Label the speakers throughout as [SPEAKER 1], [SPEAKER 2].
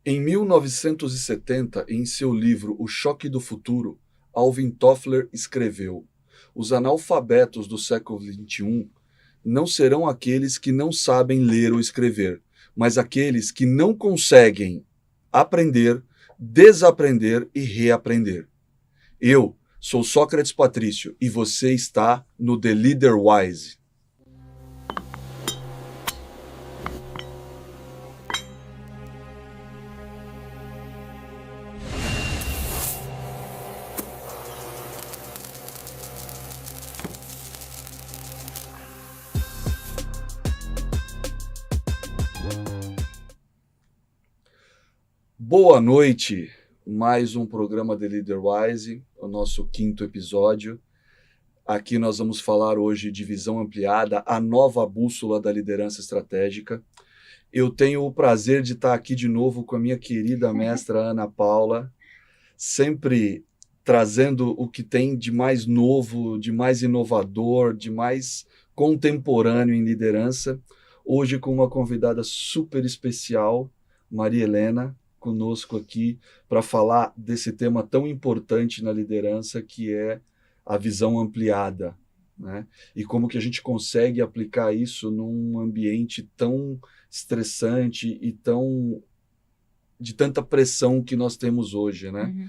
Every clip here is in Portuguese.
[SPEAKER 1] Em 1970, em seu livro O Choque do Futuro, Alvin Toffler escreveu: os analfabetos do século XXI não serão aqueles que não sabem ler ou escrever, mas aqueles que não conseguem aprender, desaprender e reaprender. Eu sou Sócrates Patrício e você está no The Leader Wise. Boa noite, mais um programa The Leader Wise, o nosso 5º episódio. Aqui nós vamos falar hoje de visão ampliada, a nova bússola da liderança estratégica. Eu tenho o prazer de estar aqui de novo com a minha querida mestra Ana Paula, sempre trazendo o que tem de mais novo, de mais inovador, de mais contemporâneo em liderança. Hoje com uma convidada super especial, Maria Helena, conosco aqui para falar desse tema tão importante na liderança, que é a visão ampliada, né? E como que a gente consegue aplicar isso num ambiente tão estressante e de tanta pressão que nós temos hoje, né?
[SPEAKER 2] Uhum.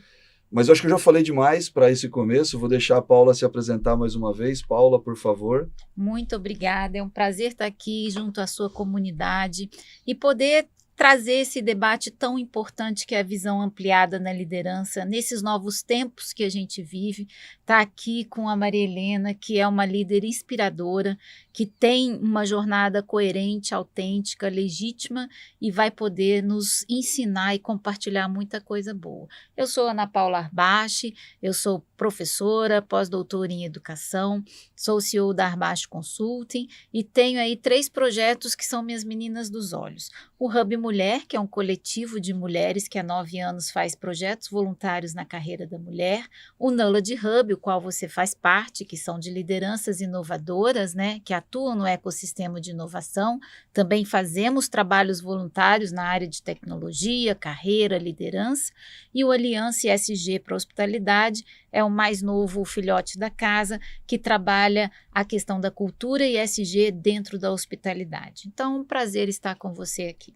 [SPEAKER 1] Mas eu acho que eu já falei demais para esse começo, vou deixar a Paula se apresentar mais uma vez. Paula, por favor.
[SPEAKER 2] Muito obrigada, é um prazer estar aqui junto à sua comunidade e poder trazer esse debate tão importante que é a visão ampliada na liderança, nesses novos tempos que a gente vive. Está aqui com a Maria Helena, que é uma líder inspiradora, que tem uma jornada coerente, autêntica, legítima e vai poder nos ensinar e compartilhar muita coisa boa. Eu sou Ana Paula Arbache, eu sou professora, pós-doutora em educação, sou CEO da Arbache Consulting e tenho aí 3 projetos que são minhas meninas dos olhos. O Hub Mulher, que é um coletivo de mulheres que há 9 anos faz projetos voluntários na carreira da mulher. O Knowledge Hub, o qual você faz parte, que são de lideranças inovadoras, né, que atuam no ecossistema de inovação. Também fazemos trabalhos voluntários na área de tecnologia, carreira, liderança. E o Aliança ESG para a Hospitalidade é o mais novo filhote da casa, que trabalha a questão da cultura e ESG dentro da hospitalidade. Então, é um prazer estar com você aqui.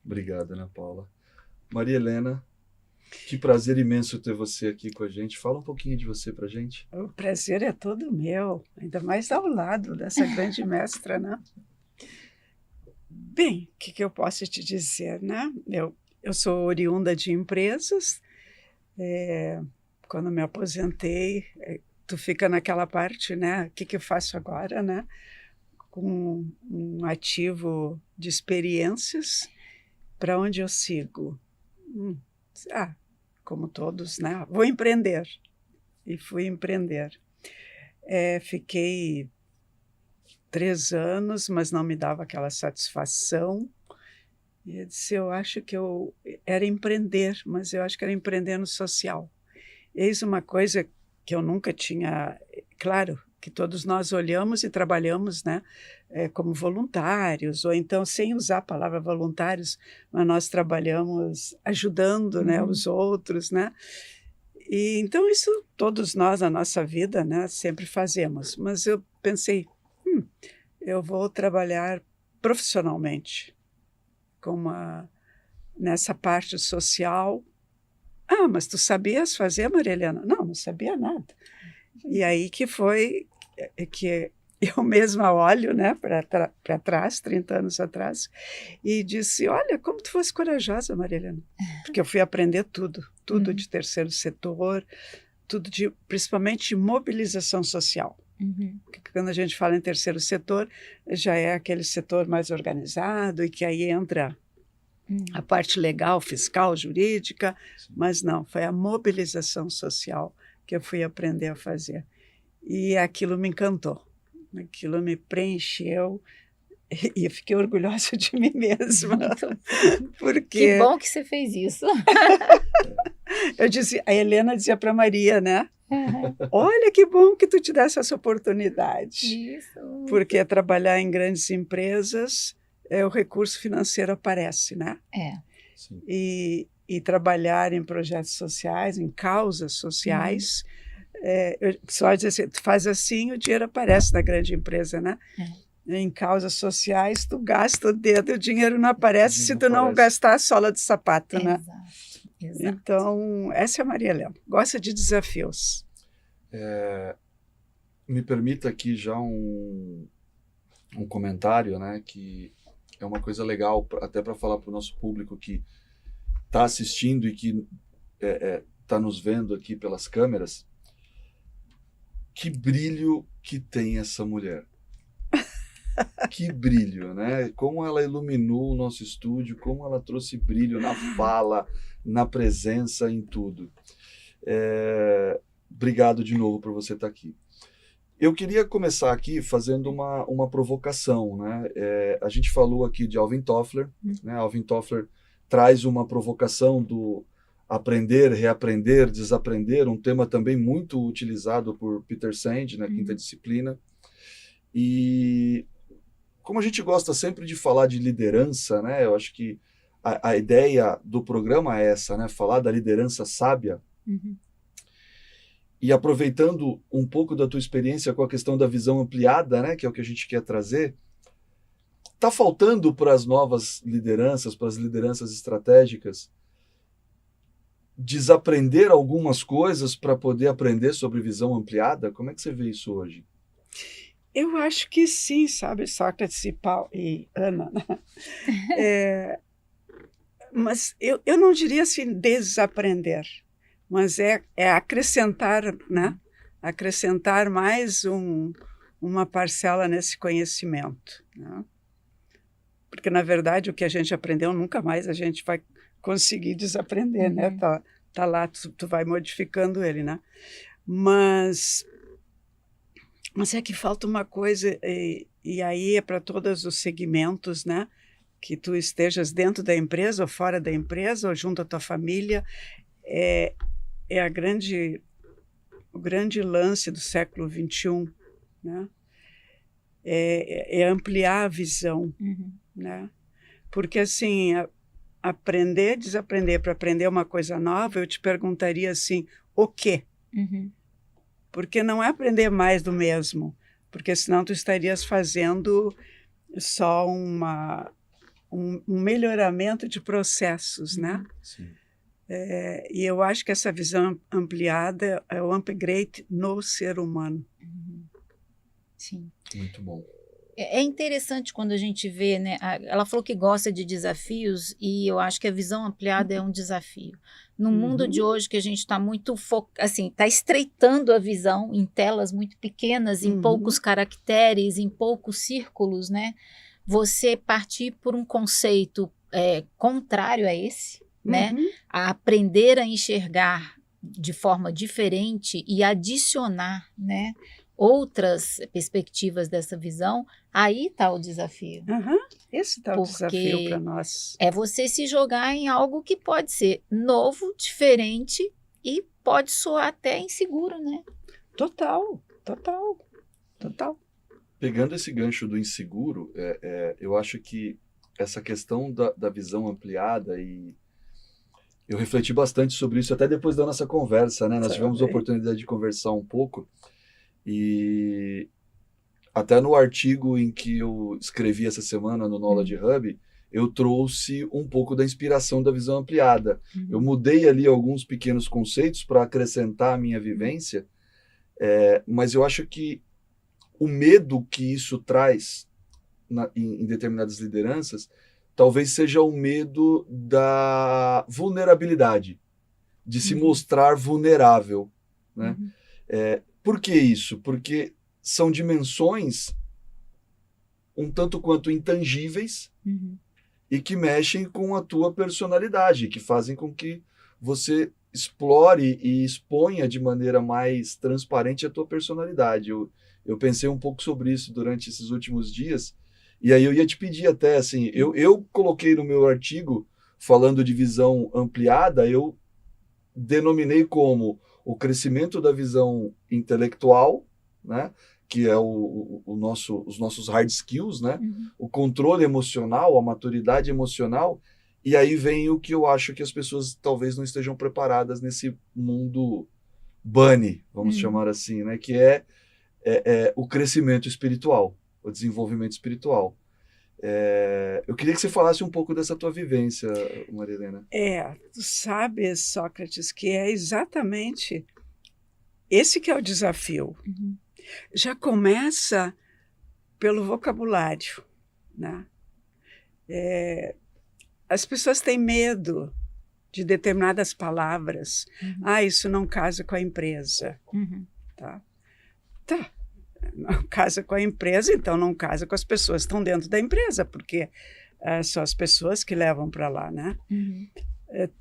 [SPEAKER 1] Obrigado, Ana Paula. Maria Helena, que prazer imenso ter você aqui com a gente. Fala um pouquinho de você para a gente.
[SPEAKER 3] O prazer é todo meu, ainda mais ao lado dessa grande mestra, né? Bem, o que eu posso te dizer, né? Eu sou oriunda de empresas. Quando me aposentei, tu fica naquela parte, né? O que eu faço agora, né? Com um ativo de experiências, para onde eu sigo? Como todos, né? Vou empreender. E fui empreender. Fiquei 3 anos, mas não me dava aquela satisfação. E eu disse, eu acho que eu era empreender, mas eu acho que era empreender no social. Eis uma coisa que eu nunca tinha... Claro, que todos nós olhamos e trabalhamos, né, como voluntários, ou então sem usar a palavra voluntários, mas nós trabalhamos ajudando, né, os outros, né? E então isso todos nós na nossa vida, né, sempre fazemos. Mas eu pensei, eu vou trabalhar profissionalmente nessa parte social. Mas tu sabias fazer, Maria Helena? Não sabia nada. E aí que foi que eu mesma olho, né, para trás, 30 anos atrás, e disse, olha, como tu fosse corajosa, Maria Helena. Porque eu fui aprender tudo de terceiro setor, principalmente de mobilização social. Porque quando a gente fala em terceiro setor, já é aquele setor mais organizado e que aí entra a parte legal, fiscal, jurídica, mas não, foi a mobilização social que eu fui aprender a fazer. E aquilo me encantou, aquilo me preencheu e eu fiquei orgulhosa de mim mesma. Porque...
[SPEAKER 2] Que bom que você fez isso.
[SPEAKER 3] A Helena dizia para Maria, né? Olha que bom que tu te desse essa oportunidade.
[SPEAKER 2] Isso.
[SPEAKER 3] Porque trabalhar em grandes empresas, o recurso financeiro aparece, né?
[SPEAKER 1] Sim.
[SPEAKER 3] e trabalhar em projetos sociais, em causas sociais. Só dizer assim, tu faz assim, o dinheiro aparece na grande empresa, né? Em causas sociais, tu gasta o dedo, o dinheiro não aparece se tu não gastar a sola de sapato, né?
[SPEAKER 2] Exato.
[SPEAKER 3] Então, essa é a Maria Helena. Gosta de desafios.
[SPEAKER 1] Me permita aqui já um comentário, né, que é uma coisa legal, até para falar para o nosso público que está assistindo e que está nos vendo aqui pelas câmeras. Que brilho que tem essa mulher. Que brilho, né? Como ela iluminou o nosso estúdio, como ela trouxe brilho na fala, na presença, em tudo. Obrigado de novo por você estar aqui. Eu queria começar aqui fazendo uma provocação, né? A gente falou aqui de Alvin Toffler, né? Alvin Toffler traz uma provocação do aprender, reaprender, desaprender, um tema também muito utilizado por Peter Senge na Quinta Disciplina. E como a gente gosta sempre de falar de liderança, né? Eu acho que a ideia do programa é essa, né? Falar da liderança sábia. E aproveitando um pouco da tua experiência com a questão da visão ampliada, né, que é o que a gente quer trazer, está faltando para as novas lideranças, para as lideranças estratégicas, desaprender algumas coisas para poder aprender sobre visão ampliada? Como é que você vê isso hoje?
[SPEAKER 3] Eu acho que sim, sabe, Sócrates e Ana. Mas eu não diria assim desaprender, mas é acrescentar, né? Acrescentar mais uma parcela nesse conhecimento, né? Porque, na verdade, o que a gente aprendeu, nunca mais a gente vai conseguir desaprender, né? Tá lá, tu vai modificando ele, né? Mas é que falta uma coisa, e aí é para todos os segmentos, né? Que tu estejas dentro da empresa ou fora da empresa, ou junto à tua família, é o grande lance do século XXI, né? É ampliar a visão, né? Porque, assim, aprender, desaprender para aprender uma coisa nova, eu te perguntaria assim, o quê? Porque não é aprender mais do mesmo, porque senão tu estarias fazendo só um melhoramento de processos, né?
[SPEAKER 1] Sim.
[SPEAKER 3] E eu acho que essa visão ampliada é o upgrade no ser humano.
[SPEAKER 2] Sim.
[SPEAKER 1] Muito bom.
[SPEAKER 2] É interessante quando a gente vê, né? Ela falou que gosta de desafios e eu acho que a visão ampliada é um desafio. No mundo de hoje que a gente está muito assim, está estreitando a visão em telas muito pequenas, em poucos caracteres, em poucos círculos, né? Você partir por um conceito contrário a esse, né? A aprender a enxergar de forma diferente e adicionar, né, outras perspectivas dessa visão, aí está o desafio.
[SPEAKER 3] Esse está o desafio para nós.
[SPEAKER 2] É você se jogar em algo que pode ser novo, diferente e pode soar até inseguro, né?
[SPEAKER 3] Total.
[SPEAKER 1] Pegando esse gancho do inseguro, eu acho que essa questão da visão ampliada, e eu refleti bastante sobre isso até depois da nossa conversa, né? Nós tivemos a oportunidade de conversar um pouco, e até no artigo em que eu escrevi essa semana no Knowledge Hub, eu trouxe um pouco da inspiração da visão ampliada. Eu mudei ali alguns pequenos conceitos para acrescentar a minha vivência, mas eu acho que o medo que isso traz em determinadas lideranças talvez seja o medo da vulnerabilidade, de se mostrar vulnerável, né? Por que isso? Porque são dimensões um tanto quanto intangíveis e que mexem com a tua personalidade, que fazem com que você explore e exponha de maneira mais transparente a tua personalidade. Eu pensei um pouco sobre isso durante esses últimos dias, e aí eu ia te pedir até, assim, eu coloquei no meu artigo, falando de visão ampliada, eu denominei como o crescimento da visão intelectual, né, que é os nossos hard skills, né, o controle emocional, a maturidade emocional, E aí vem o que eu acho que as pessoas talvez não estejam preparadas nesse mundo bunny, vamos chamar assim, né? Que é o crescimento espiritual, o desenvolvimento espiritual. Eu queria que você falasse um pouco dessa tua vivência, Maria Helena.
[SPEAKER 3] Tu sabes, Sócrates, que é exatamente esse que é o desafio. Já começa pelo vocabulário, né? As pessoas têm medo de determinadas palavras. Isso não casa com a empresa. Tá. Não casa com a empresa, então não casa com as pessoas que estão dentro da empresa, porque são as pessoas que levam para lá, né?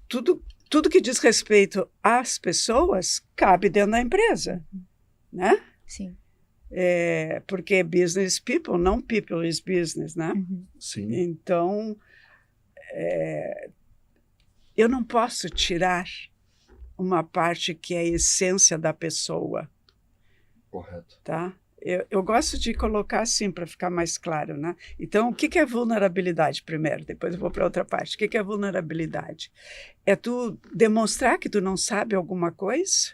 [SPEAKER 3] Tudo que diz respeito às pessoas cabe dentro da empresa, né?
[SPEAKER 2] Sim.
[SPEAKER 3] Porque business people, não people is business, né?
[SPEAKER 1] Sim.
[SPEAKER 3] Então, eu não posso tirar uma parte que é a essência da pessoa.
[SPEAKER 1] Correto.
[SPEAKER 3] Tá? Eu gosto de colocar assim para ficar mais claro, né? Então, o que é vulnerabilidade primeiro? Depois eu vou para outra parte. O que é vulnerabilidade? É tu demonstrar que tu não sabe alguma coisa?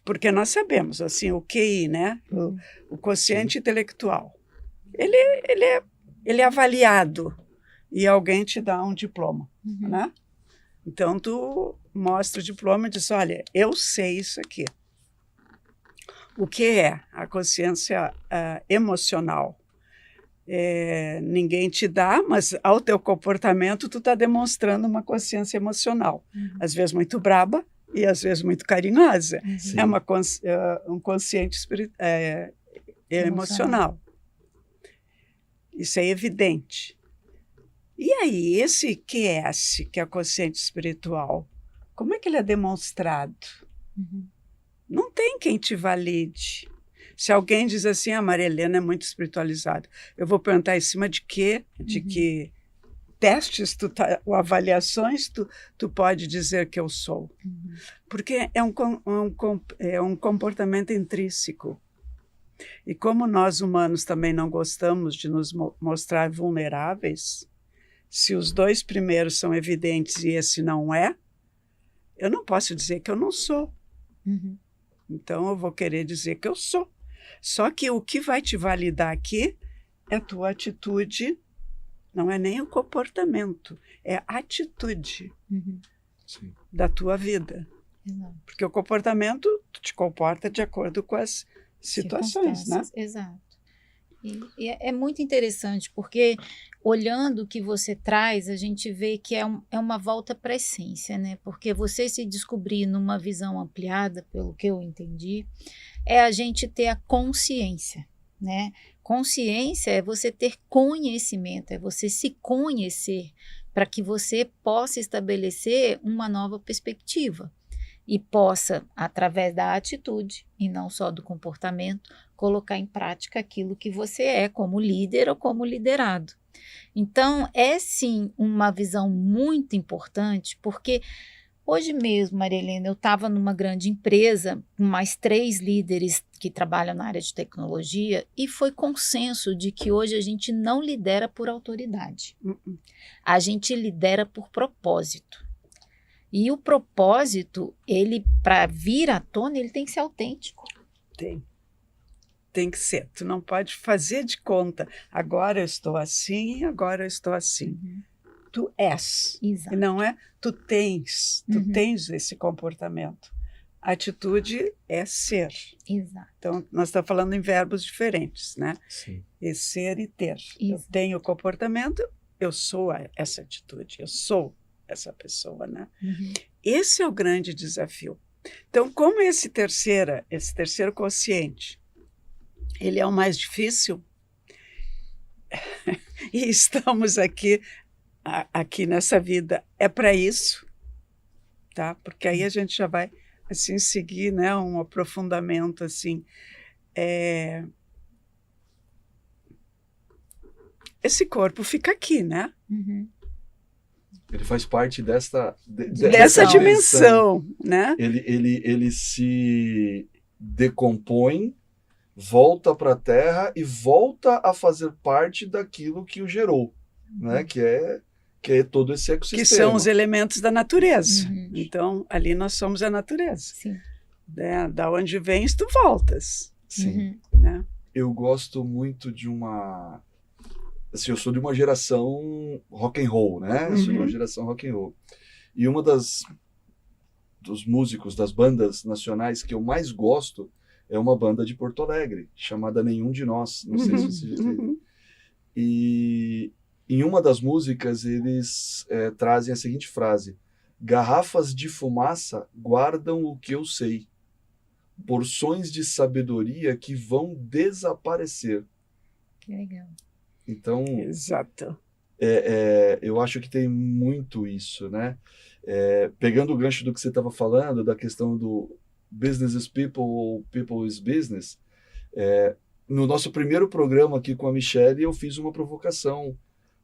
[SPEAKER 3] Porque nós sabemos, assim, o QI, né? O quociente intelectual. Ele é avaliado e alguém te dá um diploma, né? Então, tu mostra o diploma e diz, olha, eu sei isso aqui. O que é a consciência emocional? Ninguém te dá, mas ao teu comportamento tu está demonstrando uma consciência emocional. Às vezes muito braba e às vezes muito carinhosa.
[SPEAKER 1] Sim.
[SPEAKER 3] É um consciente emocional. Isso é evidente. E aí, esse QS, que é o consciente espiritual, como é que ele é demonstrado? Não tem quem te valide. Se alguém diz assim, a Maria Helena é muito espiritualizada, eu vou perguntar em cima de quê? De que testes, ou avaliações tu pode dizer que eu sou. Porque é um comportamento intrínseco. E como nós humanos também não gostamos de nos mostrar vulneráveis, se os dois primeiros são evidentes e esse não é, eu não posso dizer que eu não sou. Então, eu vou querer dizer que eu sou. Só que o que vai te validar aqui é a tua atitude, não é nem o comportamento, é a atitude da tua vida. Porque o comportamento, tu te comporta de acordo com as situações, né?
[SPEAKER 2] Exato. E é muito interessante, porque olhando o que você traz, a gente vê que é uma volta para a essência, né? Porque você se descobrir numa visão ampliada, pelo que eu entendi, é a gente ter a consciência, né? Consciência é você ter conhecimento, é você se conhecer para que você possa estabelecer uma nova perspectiva e possa, através da atitude e não só do comportamento, colocar em prática aquilo que você é como líder ou como liderado. Então, é sim uma visão muito importante, porque hoje mesmo, Maria Helena, eu estava numa grande empresa com mais 3 líderes que trabalham na área de tecnologia e foi consenso de que hoje a gente não lidera por autoridade. A gente lidera por propósito. E o propósito, ele, para vir à tona, ele tem que ser autêntico.
[SPEAKER 3] Tem que ser. Tu não pode fazer de conta. Agora eu estou assim, agora eu estou assim. Tu és.
[SPEAKER 2] Exato.
[SPEAKER 3] E não é tu tens. Tu tens esse comportamento. A atitude é ser.
[SPEAKER 2] Exato.
[SPEAKER 3] Então, nós estamos falando em verbos diferentes, né?
[SPEAKER 1] Sim.
[SPEAKER 3] E ser e ter.
[SPEAKER 2] Isso.
[SPEAKER 3] Eu tenho o comportamento, eu sou essa atitude, eu sou essa pessoa, né? Esse é o grande desafio. Então, como esse terceiro consciente, ele é o mais difícil, e estamos aqui nessa vida, é para isso, tá? Porque aí a gente já vai, assim, seguir, né, um aprofundamento, assim. Esse corpo fica aqui, né?
[SPEAKER 1] Ele faz parte dessa
[SPEAKER 3] dimensão, né?
[SPEAKER 1] Ele se decompõe, volta para a Terra e volta a fazer parte daquilo que o gerou. né? Que é todo esse ecossistema.
[SPEAKER 3] Que são os elementos da natureza.
[SPEAKER 2] Uhum.
[SPEAKER 3] Então, ali nós somos a natureza.
[SPEAKER 2] Sim.
[SPEAKER 3] Né? Da onde vens, tu voltas.
[SPEAKER 1] Sim.
[SPEAKER 2] Uhum.
[SPEAKER 3] Né?
[SPEAKER 1] Eu gosto muito de uma... Assim, eu sou de uma geração rock and roll, né? Eu sou de uma geração rock and roll. E uma dos músicos das bandas nacionais que eu mais gosto é uma banda de Porto Alegre, chamada Nenhum de Nós. Não sei se você já teve. E em uma das músicas eles trazem a seguinte frase: garrafas de fumaça guardam o que eu sei, porções de sabedoria que vão desaparecer.
[SPEAKER 2] Que legal.
[SPEAKER 1] Então,
[SPEAKER 3] Exato.
[SPEAKER 1] eu acho que tem muito isso, né? Pegando o gancho do que você estava falando, da questão do business is people ou people is business, no nosso primeiro programa aqui com a Michelle, eu fiz uma provocação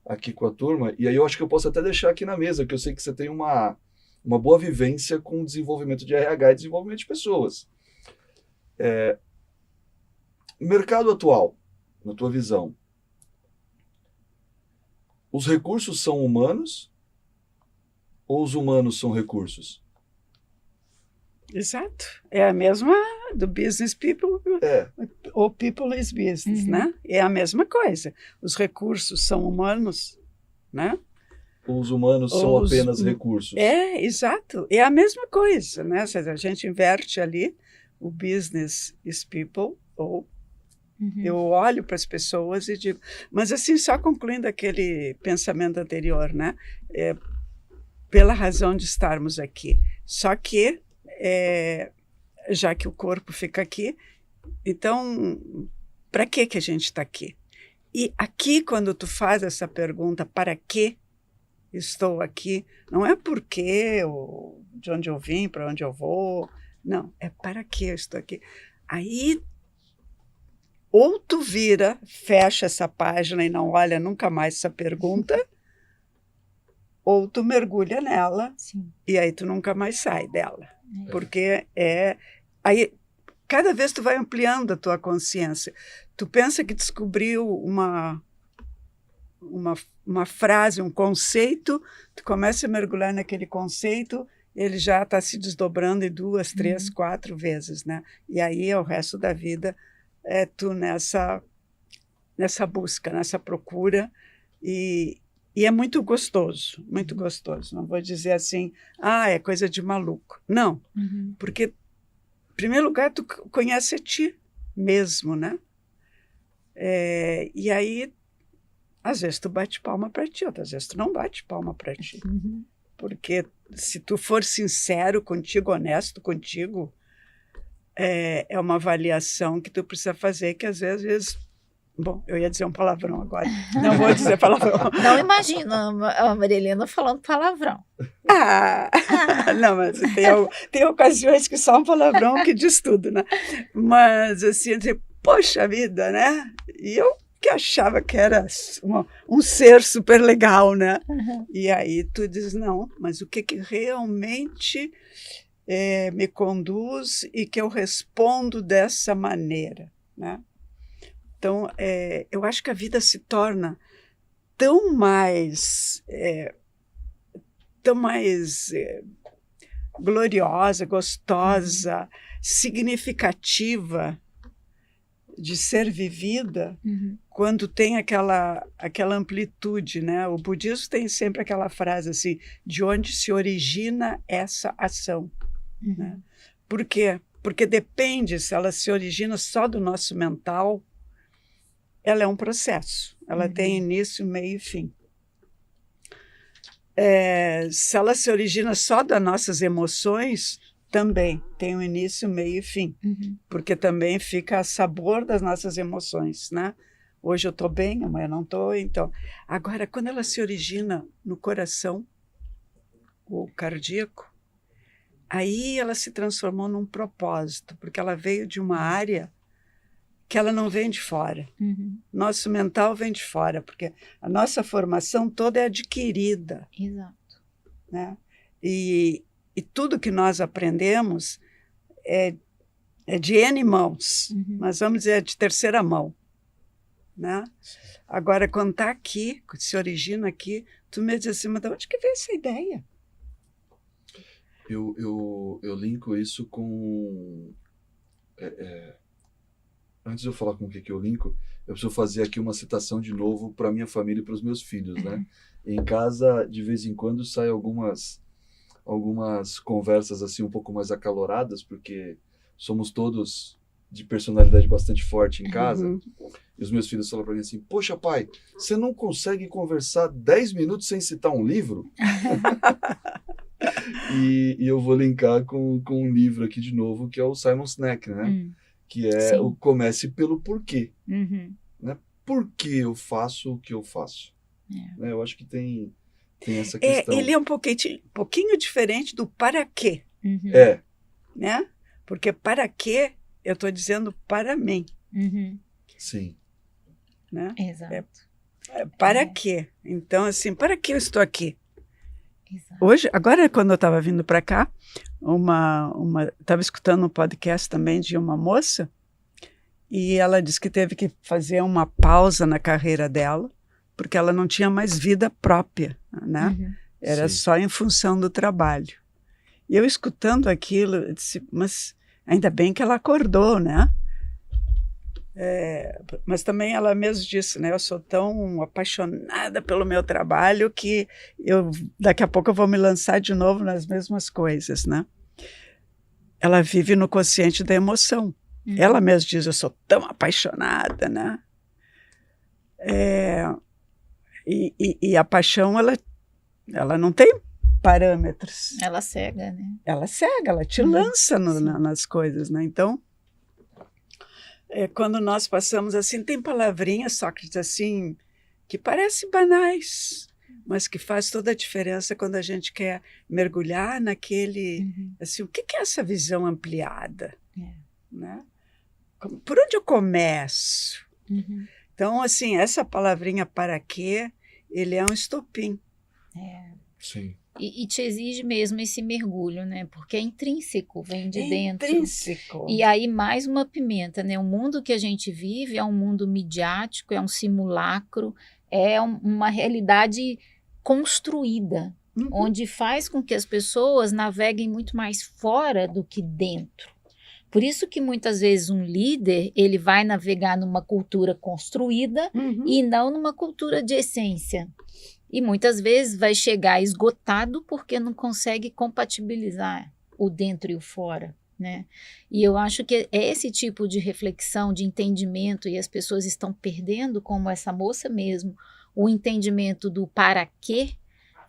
[SPEAKER 1] aqui com a turma, e aí eu acho que eu posso até deixar aqui na mesa, que eu sei que você tem uma boa vivência com o desenvolvimento de RH e desenvolvimento de pessoas. Mercado atual, na tua visão, os recursos são humanos ou os humanos são recursos?
[SPEAKER 3] Exato. É a mesma do business people ou people is business, né? É a mesma coisa. Os recursos são humanos, né?
[SPEAKER 1] Os humanos são apenas recursos.
[SPEAKER 3] Exato. É a mesma coisa, né? Ou seja, a gente inverte ali o business is people ou eu olho para as pessoas e digo... Mas assim, só concluindo aquele pensamento anterior, né? Pela razão de estarmos aqui. Só que, já que o corpo fica aqui, então, para que a gente está aqui? E aqui, quando tu faz essa pergunta, para que estou aqui, não é porque, ou de onde eu vim, para onde eu vou, não, é para que eu estou aqui. Aí, ou tu vira, fecha essa página e não olha nunca mais essa pergunta, ou tu mergulha nela.
[SPEAKER 2] Sim.
[SPEAKER 3] E aí tu nunca mais sai dela. Porque aí, cada vez tu vai ampliando a tua consciência. Tu pensa que descobriu uma frase, um conceito, tu começa a mergulhar naquele conceito, ele já está se desdobrando em 2, 3, 4 vezes, né? E aí é o resto da vida tu nessa busca, nessa procura, e é muito gostoso, muito gostoso. Não vou dizer assim, é coisa de maluco. Não, porque, em primeiro lugar, tu conhece a ti mesmo, né? E aí, às vezes tu bate palma para ti, outras vezes tu não bate palma para ti. Porque se tu for sincero contigo, honesto contigo, é uma avaliação que tu precisa fazer, que às vezes... Bom, eu ia dizer um palavrão agora. Não vou dizer palavrão.
[SPEAKER 2] Não imagino a Maria Helena falando palavrão.
[SPEAKER 3] Não, mas tem ocasiões que só um palavrão que diz tudo, né? Mas, assim, poxa vida, né? E eu que achava que era um ser super legal, né? E aí tu diz, não, mas o que realmente me conduz e que eu respondo dessa maneira, né? Então, eu acho que a vida se torna tão mais gloriosa, gostosa, significativa de ser vivida quando tem aquela amplitude, né? O budismo tem sempre aquela frase assim, de onde se origina essa ação. Né? Por quê? Porque depende, se ela se origina só do nosso mental, ela é um processo, ela tem início, meio e fim. Se ela se origina só das nossas emoções, também tem um início, meio e fim, porque também fica a sabor das nossas emoções, né? Hoje eu estou bem, amanhã não estou, então... Agora, quando ela se origina no coração, o cardíaco, aí ela se transformou num propósito, porque ela veio de uma área que ela não vem de fora. Nosso mental vem de fora, porque a nossa formação toda é adquirida.
[SPEAKER 2] Exato.
[SPEAKER 3] Né? E tudo que nós aprendemos é de N mãos, mas vamos dizer de terceira mão. né? Agora, quando está aqui, se origina aqui, tu me diz assim, mas de onde que veio essa ideia?
[SPEAKER 1] Eu linko isso com... Antes de eu falar com o que eu linko, eu preciso fazer aqui uma citação de novo para minha família e para os meus filhos, né? Em casa, de vez em quando, saem algumas conversas assim um pouco mais acaloradas, porque somos todos de personalidade bastante forte em casa.
[SPEAKER 3] Uhum.
[SPEAKER 1] E os meus filhos falam para mim assim, poxa pai, você não consegue conversar 10 minutos sem citar um livro? E eu vou linkar com um livro aqui de novo, que é o Simon Sinek, né? Que é o Comece pelo Porquê. Né? Por que eu faço o que eu faço? Né? Eu acho que tem essa questão.
[SPEAKER 3] Ele é um pouquinho diferente do para quê. Né? Porque para quê, eu estou dizendo para mim.
[SPEAKER 1] Sim.
[SPEAKER 3] Né?
[SPEAKER 2] Exato.
[SPEAKER 3] Para quê? Então, assim, para que eu estou aqui?
[SPEAKER 2] Exato.
[SPEAKER 3] Hoje, agora, quando eu estava vindo para cá, estava escutando um podcast também de uma moça, e ela disse que teve que fazer uma pausa na carreira dela, porque ela não tinha mais vida própria, né? Era
[SPEAKER 1] Sim.
[SPEAKER 3] só em função do trabalho. E eu escutando aquilo, eu disse, mas ainda bem que ela acordou, né? Mas também ela mesma disse, né? Eu sou tão apaixonada pelo meu trabalho que daqui a pouco eu vou me lançar de novo nas mesmas coisas, né? Ela vive no consciente da emoção. Ela mesma diz, eu sou tão apaixonada, né? E a paixão, ela não tem parâmetros.
[SPEAKER 2] Ela cega, né?
[SPEAKER 3] Ela cega, ela te lança nas coisas, né? Então, quando nós passamos assim, tem palavrinhas, Sócrates, assim, que parecem banais, mas que faz toda a diferença quando a gente quer mergulhar naquele, assim, o que é essa visão ampliada? Né? Por onde eu começo? Então, assim, essa palavrinha para quê, ele é um estopim.
[SPEAKER 1] Sim.
[SPEAKER 2] E te exige mesmo esse mergulho, né? Porque é intrínseco, vem de dentro.
[SPEAKER 3] Intrínseco.
[SPEAKER 2] E aí mais uma pimenta, né? O mundo que a gente vive é um mundo midiático, é um simulacro, é uma realidade construída, onde faz com que as pessoas naveguem muito mais fora do que dentro. Por isso que muitas vezes um líder, ele vai navegar numa cultura construída e não numa cultura de essência. E muitas vezes vai chegar esgotado porque não consegue compatibilizar o dentro e o fora, né? E eu acho que é esse tipo de reflexão, de entendimento, e as pessoas estão perdendo, como essa moça mesmo, o entendimento do para quê,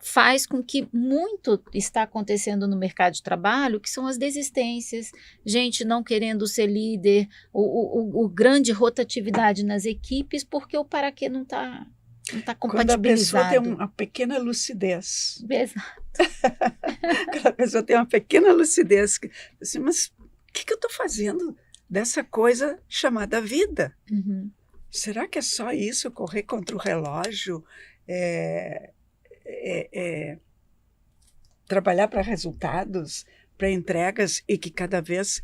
[SPEAKER 2] faz com que muito está acontecendo no mercado de trabalho, que são as desistências, gente não querendo ser líder, o grande rotatividade nas equipes, porque o para quê não está compatibilizado.
[SPEAKER 3] Quando a pessoa tem uma pequena lucidez.
[SPEAKER 2] Exato.
[SPEAKER 3] Quando a pessoa tem uma pequena lucidez, assim, mas o que eu estou fazendo dessa coisa chamada vida? Será que é só isso, correr contra o relógio, trabalhar para resultados, para entregas, e que cada vez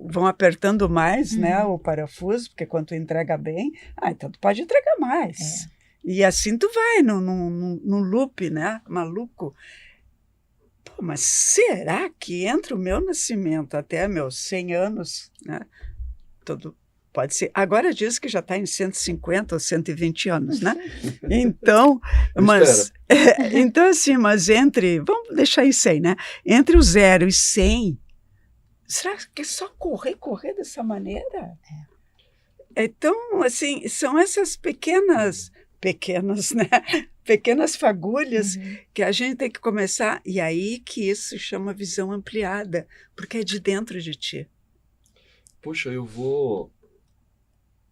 [SPEAKER 3] vão apertando mais, né, o parafuso, porque quando tu entrega bem, então tu pode entregar mais. E assim tu vai num loop, né, maluco. Pô, mas será que entre o meu nascimento até meus 100 anos, né, pode ser. Agora diz que já está em 150 ou 120 anos, né? Então, então assim, mas vamos deixar em 100, né? Entre o 0 e 100, será que é só correr dessa maneira? Então, assim, são essas pequenas, né? Pequenas fagulhas que a gente tem que começar, e aí que isso se chama visão ampliada, porque é de dentro de ti.
[SPEAKER 1] Poxa, eu vou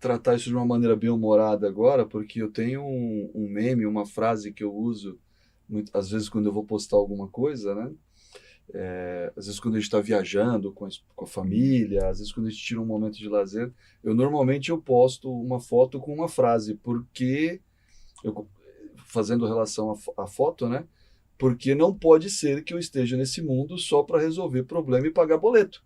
[SPEAKER 1] tratar isso de uma maneira bem humorada agora, porque eu tenho um meme, uma frase que eu uso às vezes quando eu vou postar alguma coisa, né? Às vezes quando a gente está viajando com a família, às vezes quando a gente tira um momento de lazer, normalmente eu posto uma foto com uma frase, porque fazendo relação à foto, né? Porque não pode ser que eu esteja nesse mundo só para resolver problema e pagar boleto.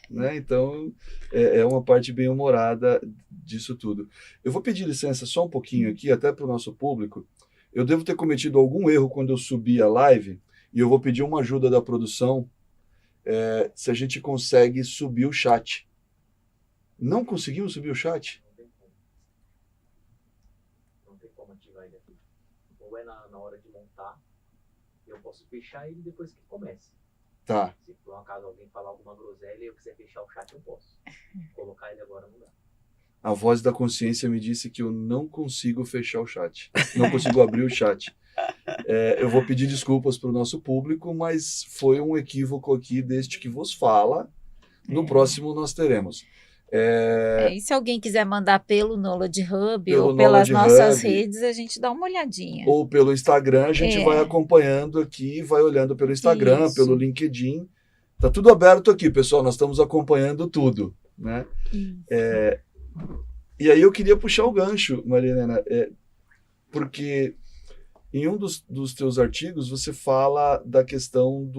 [SPEAKER 1] né? Então, é uma parte bem humorada disso tudo. Eu vou pedir licença só um pouquinho aqui, até para o nosso público. Eu devo ter cometido algum erro quando eu subi a live, e eu vou pedir uma ajuda da produção, se a gente consegue subir o chat. Não conseguimos subir o chat?
[SPEAKER 4] Não tem como ativar ele aqui. Ou é na hora de montar, eu posso fechar ele depois que comece.
[SPEAKER 1] Tá.
[SPEAKER 4] Se por um acaso alguém falar alguma groselha e eu quiser fechar o chat, eu posso. Colocar ele agora não dá.
[SPEAKER 1] A voz da consciência me disse que eu não consigo fechar o chat. Não consigo abrir o chat. Eu vou pedir desculpas para o nosso público, mas foi um equívoco aqui deste que vos fala. No próximo nós teremos.
[SPEAKER 2] E se alguém quiser mandar pelo Knowledge Hub
[SPEAKER 1] Pelo
[SPEAKER 2] ou pelas
[SPEAKER 1] Knowledge
[SPEAKER 2] nossas
[SPEAKER 1] Hub,
[SPEAKER 2] redes, a gente dá uma olhadinha.
[SPEAKER 1] Ou pelo Instagram, a gente vai acompanhando aqui, vai olhando pelo Instagram,
[SPEAKER 2] Isso.
[SPEAKER 1] pelo LinkedIn. Tá tudo aberto aqui, pessoal. Nós estamos acompanhando tudo, né? E aí eu queria puxar o gancho, Maria Helena, porque em um dos teus artigos você fala da questão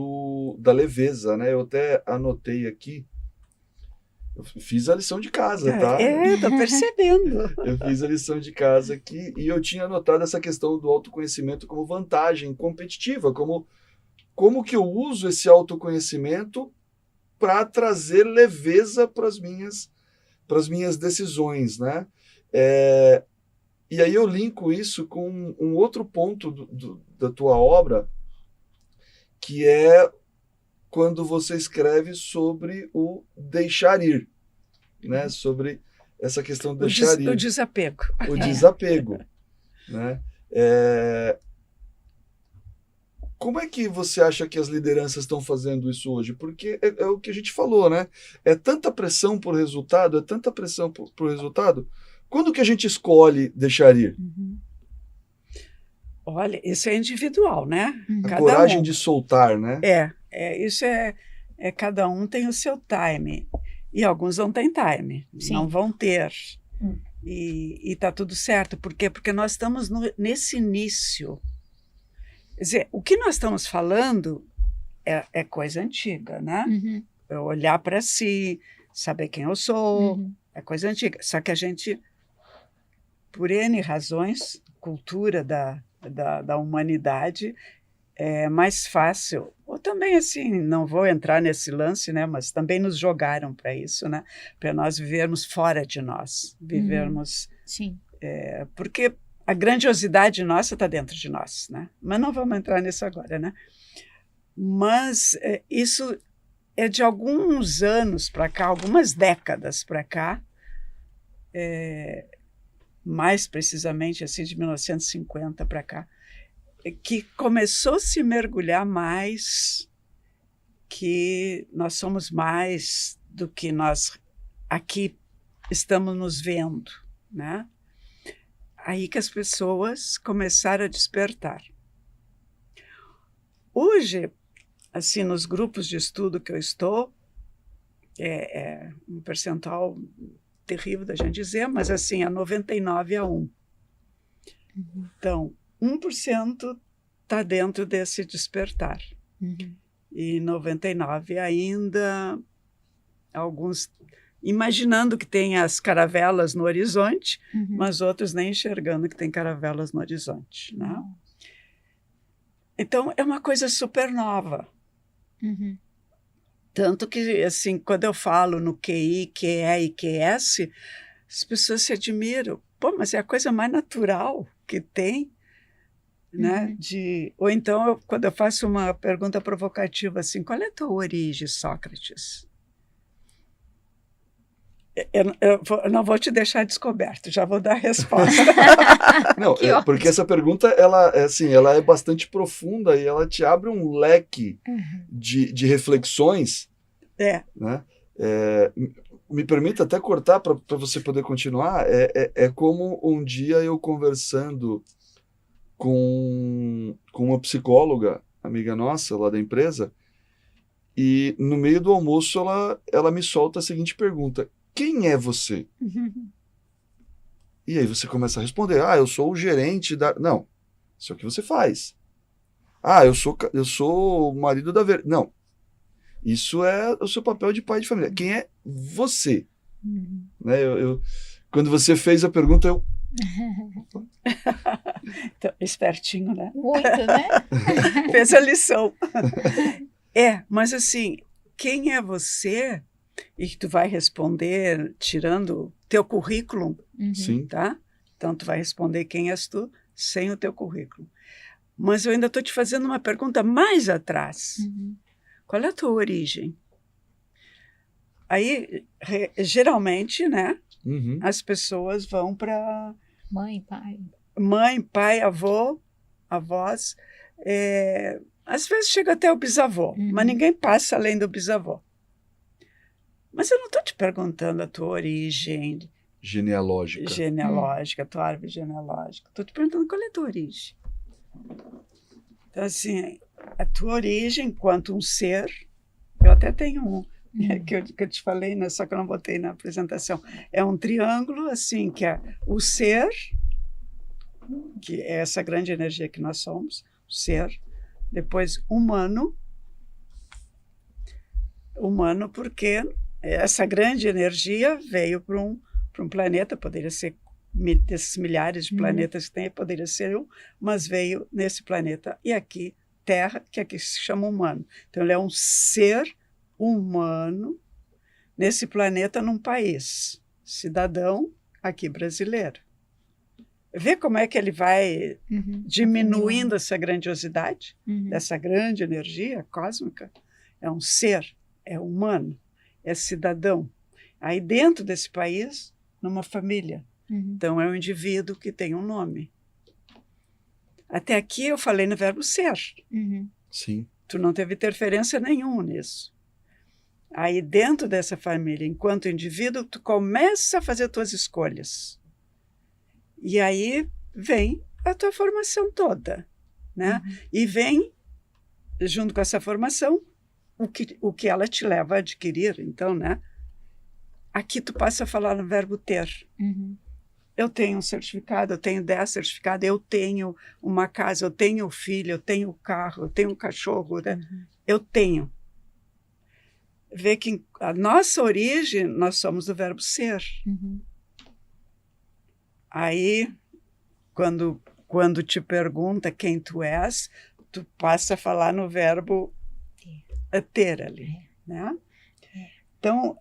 [SPEAKER 1] da leveza, né? Eu até anotei aqui, eu fiz a lição de casa, tá?
[SPEAKER 3] Tô percebendo.
[SPEAKER 1] Eu fiz a lição de casa aqui e eu tinha anotado essa questão do autoconhecimento como vantagem competitiva, como que eu uso esse autoconhecimento para trazer leveza para as minhas decisões, né? E aí eu linko isso com um outro ponto da tua obra, que é quando você escreve sobre o deixar ir, né? Sobre essa questão de deixar ir.
[SPEAKER 3] O desapego.
[SPEAKER 1] O desapego, né? Como é que você acha que as lideranças estão fazendo isso hoje? Porque é o que a gente falou, né? É tanta pressão por resultado, resultado. Quando que a gente escolhe deixar ir?
[SPEAKER 3] Olha, isso é individual, né?
[SPEAKER 1] A coragem de soltar, né?
[SPEAKER 3] Isso cada um tem o seu time. E alguns não têm time,
[SPEAKER 2] Sim.
[SPEAKER 3] não vão ter. E tá tudo certo. Por quê? Porque nós estamos nesse início. Quer dizer, o que nós estamos falando é coisa antiga, né? É olhar para si, saber quem eu sou, é coisa antiga. Só que a gente, por N razões, cultura da humanidade, é mais fácil. Ou também, assim, não vou entrar nesse lance, né? Mas também nos jogaram para isso, né? Para nós vivermos fora de nós, vivermos...
[SPEAKER 2] Sim.
[SPEAKER 3] Porque a grandiosidade nossa está dentro de nós, né? Mas não vamos entrar nisso agora, né? Mas isso é de alguns anos para cá, algumas décadas para cá, mais precisamente assim de 1950 para cá, que começou a se mergulhar mais, que nós somos mais do que nós aqui estamos nos vendo, né? Aí que as pessoas começaram a despertar. Hoje, assim, nos grupos de estudo que eu estou, é um percentual terrível da gente dizer, mas assim, é 99-1. Então, 1% está dentro desse despertar. E 99% ainda, alguns imaginando que tem as caravelas no horizonte, mas outros nem enxergando que tem caravelas no horizonte, né? Então, é uma coisa super nova. Tanto que, assim, quando eu falo no QI, QE e QS, as pessoas se admiram. Pô, mas é a coisa mais natural que tem, né? Ou então, quando eu faço uma pergunta provocativa assim, qual é a tua origem, Sócrates? Eu não vou te deixar descoberto, já vou dar a resposta.
[SPEAKER 1] Não, porque essa pergunta ela é bastante profunda e ela te abre um leque de reflexões. Né? Me permita até cortar para você poder continuar. É como um dia eu conversando com uma psicóloga, amiga nossa, lá da empresa, e no meio do almoço ela me solta a seguinte pergunta: quem é você? E aí você começa a responder: eu sou o gerente da... Não, isso é o que você faz. Eu sou o marido da... Não. Isso é o seu papel de pai de família. Quem é você? Né? Quando você fez a pergunta, eu...
[SPEAKER 3] Então, espertinho, né?
[SPEAKER 2] Muito, né?
[SPEAKER 3] Fez a lição. Mas assim, quem é você? E tu vai responder tirando teu currículo,
[SPEAKER 1] Sim.
[SPEAKER 3] tá? Então, tu vai responder quem és tu sem o teu currículo. Mas eu ainda estou te fazendo uma pergunta mais atrás. Qual é a tua origem? Aí, geralmente, né? As pessoas vão para...
[SPEAKER 2] Mãe, pai,
[SPEAKER 3] avô, avós. Às vezes chega até o bisavô, mas ninguém passa além do bisavô. Mas eu não estou te perguntando a tua origem genealógica, tua árvore genealógica. Estou te perguntando qual é a tua origem. Então, assim, a tua origem enquanto um ser, eu até tenho um, que eu te falei, né, só que eu não botei na apresentação. É um triângulo, assim, que é o ser, que é essa grande energia que nós somos, o ser, depois humano porque essa grande energia veio para um planeta, poderia ser desses milhares de planetas que tem, poderia ser um, mas veio nesse planeta, e aqui, Terra, que aqui se chama humano. Então, ele é um ser humano nesse planeta, num país, cidadão aqui brasileiro. Vê como é que ele vai diminuindo essa grandiosidade, dessa grande energia cósmica? É um ser, é humano, é cidadão. Aí dentro desse país, numa família. Então, é um indivíduo que tem um nome. Até aqui eu falei no verbo ser.
[SPEAKER 1] Sim.
[SPEAKER 3] Tu não teve interferência nenhuma nisso. Aí dentro dessa família, enquanto indivíduo, tu começa a fazer tuas escolhas. E aí vem a tua formação toda, né? E vem, junto com essa formação, o que ela te leva a adquirir. Então, né? Aqui tu passa a falar no verbo ter. Eu tenho um certificado, eu tenho 10 certificados, eu tenho uma casa, eu tenho filho, eu tenho carro, eu tenho um cachorro, né? Eu tenho. Vê que a nossa origem, nós somos do verbo ser. Aí, quando te pergunta quem tu és, tu passa a falar no verbo ter ali, né? Então,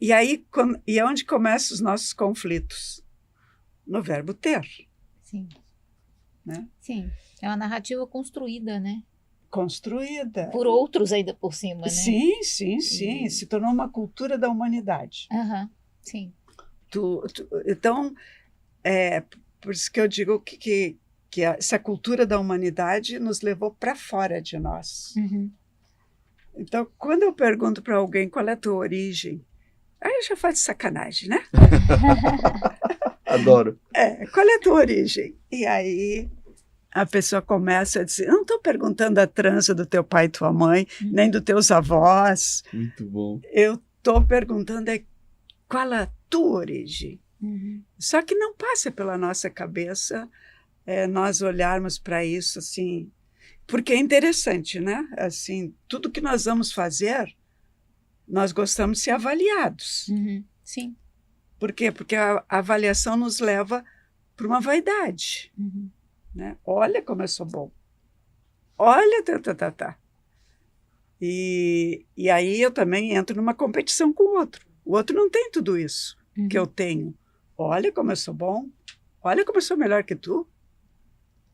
[SPEAKER 3] e aí, e é onde começam os nossos conflitos? No verbo ter.
[SPEAKER 2] Sim.
[SPEAKER 3] Né?
[SPEAKER 2] Sim. É uma narrativa construída, né?
[SPEAKER 3] Construída.
[SPEAKER 2] Por outros ainda por cima, né?
[SPEAKER 3] Sim. Se tornou uma cultura da humanidade.
[SPEAKER 2] Sim.
[SPEAKER 3] Então, por isso que eu digo que essa cultura da humanidade nos levou para fora de nós. Então, quando eu pergunto para alguém qual é a tua origem, aí eu já faço sacanagem, né?
[SPEAKER 1] Adoro.
[SPEAKER 3] Qual é a tua origem? E aí a pessoa começa a dizer, não estou perguntando a trança do teu pai e tua mãe, nem dos teus avós.
[SPEAKER 1] Muito bom.
[SPEAKER 3] Eu estou perguntando qual a tua origem. Só que não passa pela nossa cabeça nós olharmos para isso assim, porque é interessante, né? Assim, tudo que nós vamos fazer, nós gostamos de ser avaliados.
[SPEAKER 2] Sim.
[SPEAKER 3] Por quê? Porque a avaliação nos leva para uma vaidade. Né? Olha como eu sou bom. Olha, tá. E aí eu também entro numa competição com o outro. O outro não tem tudo isso que eu tenho. Olha como eu sou bom. Olha como eu sou melhor que tu.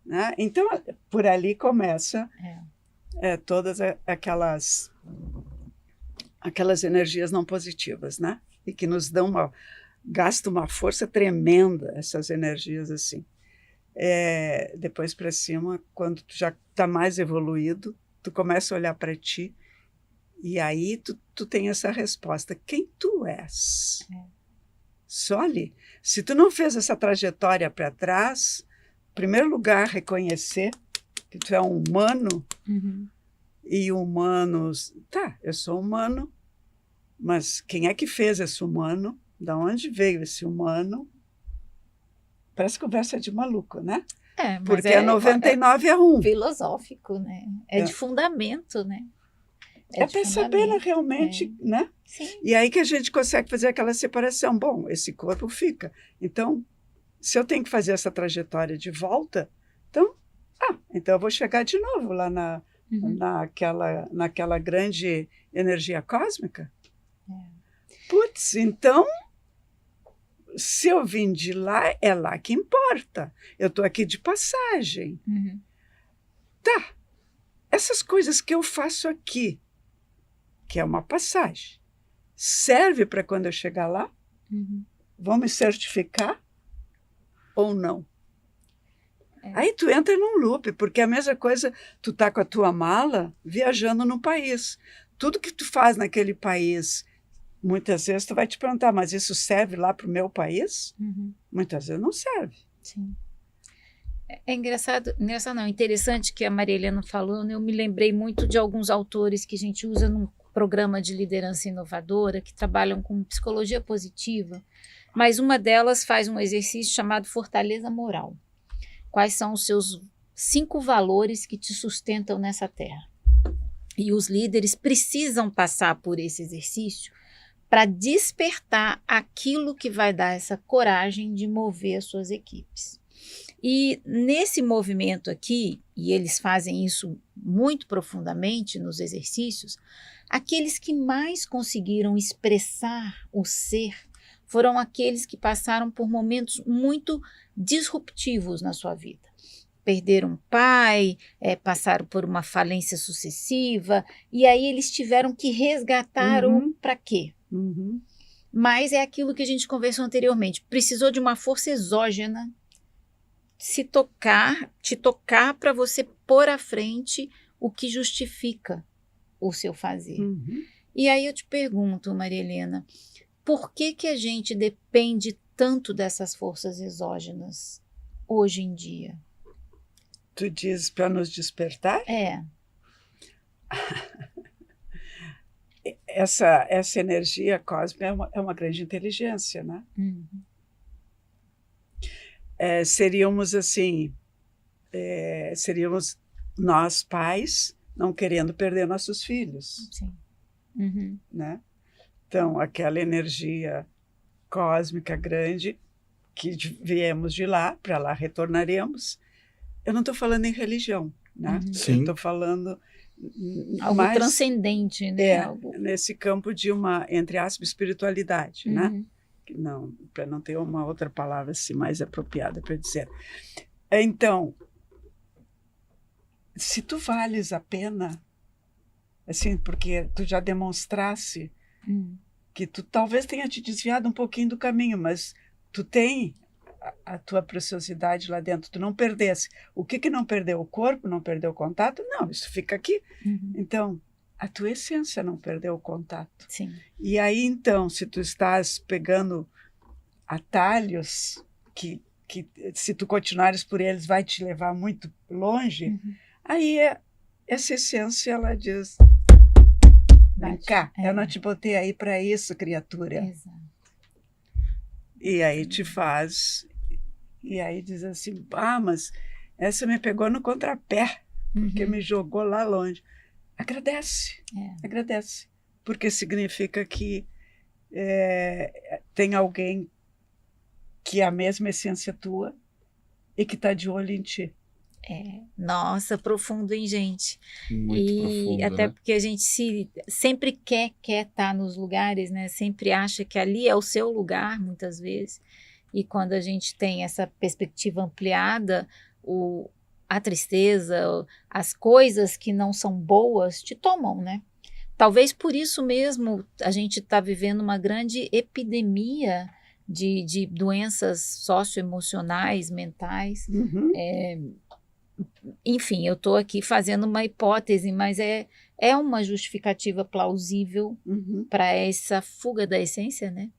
[SPEAKER 3] Né? Então, por ali começa todas aquelas energias não positivas, né? E que nos dão gasta uma força tremenda, essas energias assim. Depois para cima, quando tu já está mais evoluído, tu começa a olhar para ti e aí tu tem essa resposta. Quem tu és? Só ali. Se tu não fez essa trajetória para trás, em primeiro lugar, reconhecer que tu é um humano e humanos... Tá, eu sou humano, mas quem é que fez esse humano? Da onde veio esse humano? Parece conversa de maluco, né?
[SPEAKER 2] Mas
[SPEAKER 3] porque 99 é 1.
[SPEAKER 2] Filosófico, né? De fundamento, né?
[SPEAKER 3] É para saber realmente, né?
[SPEAKER 2] Sim.
[SPEAKER 3] E aí que a gente consegue fazer aquela separação. Bom, esse corpo fica. Então, se eu tenho que fazer essa trajetória de volta, então eu vou chegar de novo lá naquela grande energia cósmica. Putz, então, se eu vim de lá, é lá que importa. Eu estou aqui de passagem. Tá, essas coisas que eu faço aqui, que é uma passagem, serve para quando eu chegar lá? Vão me certificar ou não? Aí tu entra num loop, porque é a mesma coisa, tu tá com a tua mala viajando no país. Tudo que tu faz naquele país, muitas vezes tu vai te perguntar, mas isso serve lá para o meu país? Muitas vezes não serve.
[SPEAKER 2] Sim. É engraçado não, interessante que a Maria Helena falou, eu me lembrei muito de alguns autores que a gente usa num programa de liderança inovadora, que trabalham com psicologia positiva, mas uma delas faz um exercício chamado Fortaleza Moral. Quais são os seus 5 valores que te sustentam nessa terra? E os líderes precisam passar por esse exercício para despertar aquilo que vai dar essa coragem de mover as suas equipes. E nesse movimento aqui, e eles fazem isso muito profundamente nos exercícios, aqueles que mais conseguiram expressar o ser foram aqueles que passaram por momentos muito disruptivos na sua vida. Perderam um pai, passaram por uma falência sucessiva, e aí eles tiveram que resgatar o para quê? Mas é aquilo que a gente conversou anteriormente, precisou de uma força exógena te tocar para você pôr à frente o que justifica o seu fazer. E aí eu te pergunto, Maria Helena, por que a gente depende tanto dessas forças exógenas hoje em dia?
[SPEAKER 3] Tu diz para nos despertar? Essa energia cósmica é uma grande inteligência, né? Seríamos assim, seríamos nós pais não querendo perder nossos filhos.
[SPEAKER 2] Sim.
[SPEAKER 3] Né? Então, aquela energia cósmica grande que viemos de lá, para lá retornaremos. Eu não estou falando em religião, né?
[SPEAKER 1] Sim.
[SPEAKER 3] Eu estou falando
[SPEAKER 2] algo mais transcendente, né?
[SPEAKER 3] Nesse campo de uma, entre aspas, espiritualidade, né? Não, para não ter uma outra palavra assim mais apropriada para dizer. Então, se tu vales a pena, assim, porque tu já demonstrasse que tu talvez tenha te desviado um pouquinho do caminho, mas tu tem a tua preciosidade lá dentro, tu não perdesse. O que não perdeu? O corpo não perdeu o contato? Não, isso fica aqui. Então, a tua essência não perdeu o contato.
[SPEAKER 2] Sim.
[SPEAKER 3] E aí, então, se tu estás pegando atalhos que se tu continuares por eles vai te levar muito longe, aí essa essência, ela diz, vem cá, eu não te botei aí para isso, criatura.
[SPEAKER 2] Exato.
[SPEAKER 3] E aí te faz, e aí diz assim, mas essa me pegou no contrapé, porque me jogou lá longe. Agradece, agradece, porque significa que tem alguém que é a mesma essência tua e que está de olho em ti.
[SPEAKER 2] Nossa, profundo, hein, gente?
[SPEAKER 1] Muito profundo,
[SPEAKER 2] até
[SPEAKER 1] né?
[SPEAKER 2] porque a gente sempre quer estar nos lugares, né? Sempre acha que ali é o seu lugar, muitas vezes. E quando a gente tem essa perspectiva ampliada, a tristeza, as coisas que não são boas te tomam, né? Talvez por isso mesmo a gente está vivendo uma grande epidemia de doenças socioemocionais, mentais. Enfim, eu estou aqui fazendo uma hipótese, mas é uma justificativa plausível para essa fuga da essência, né?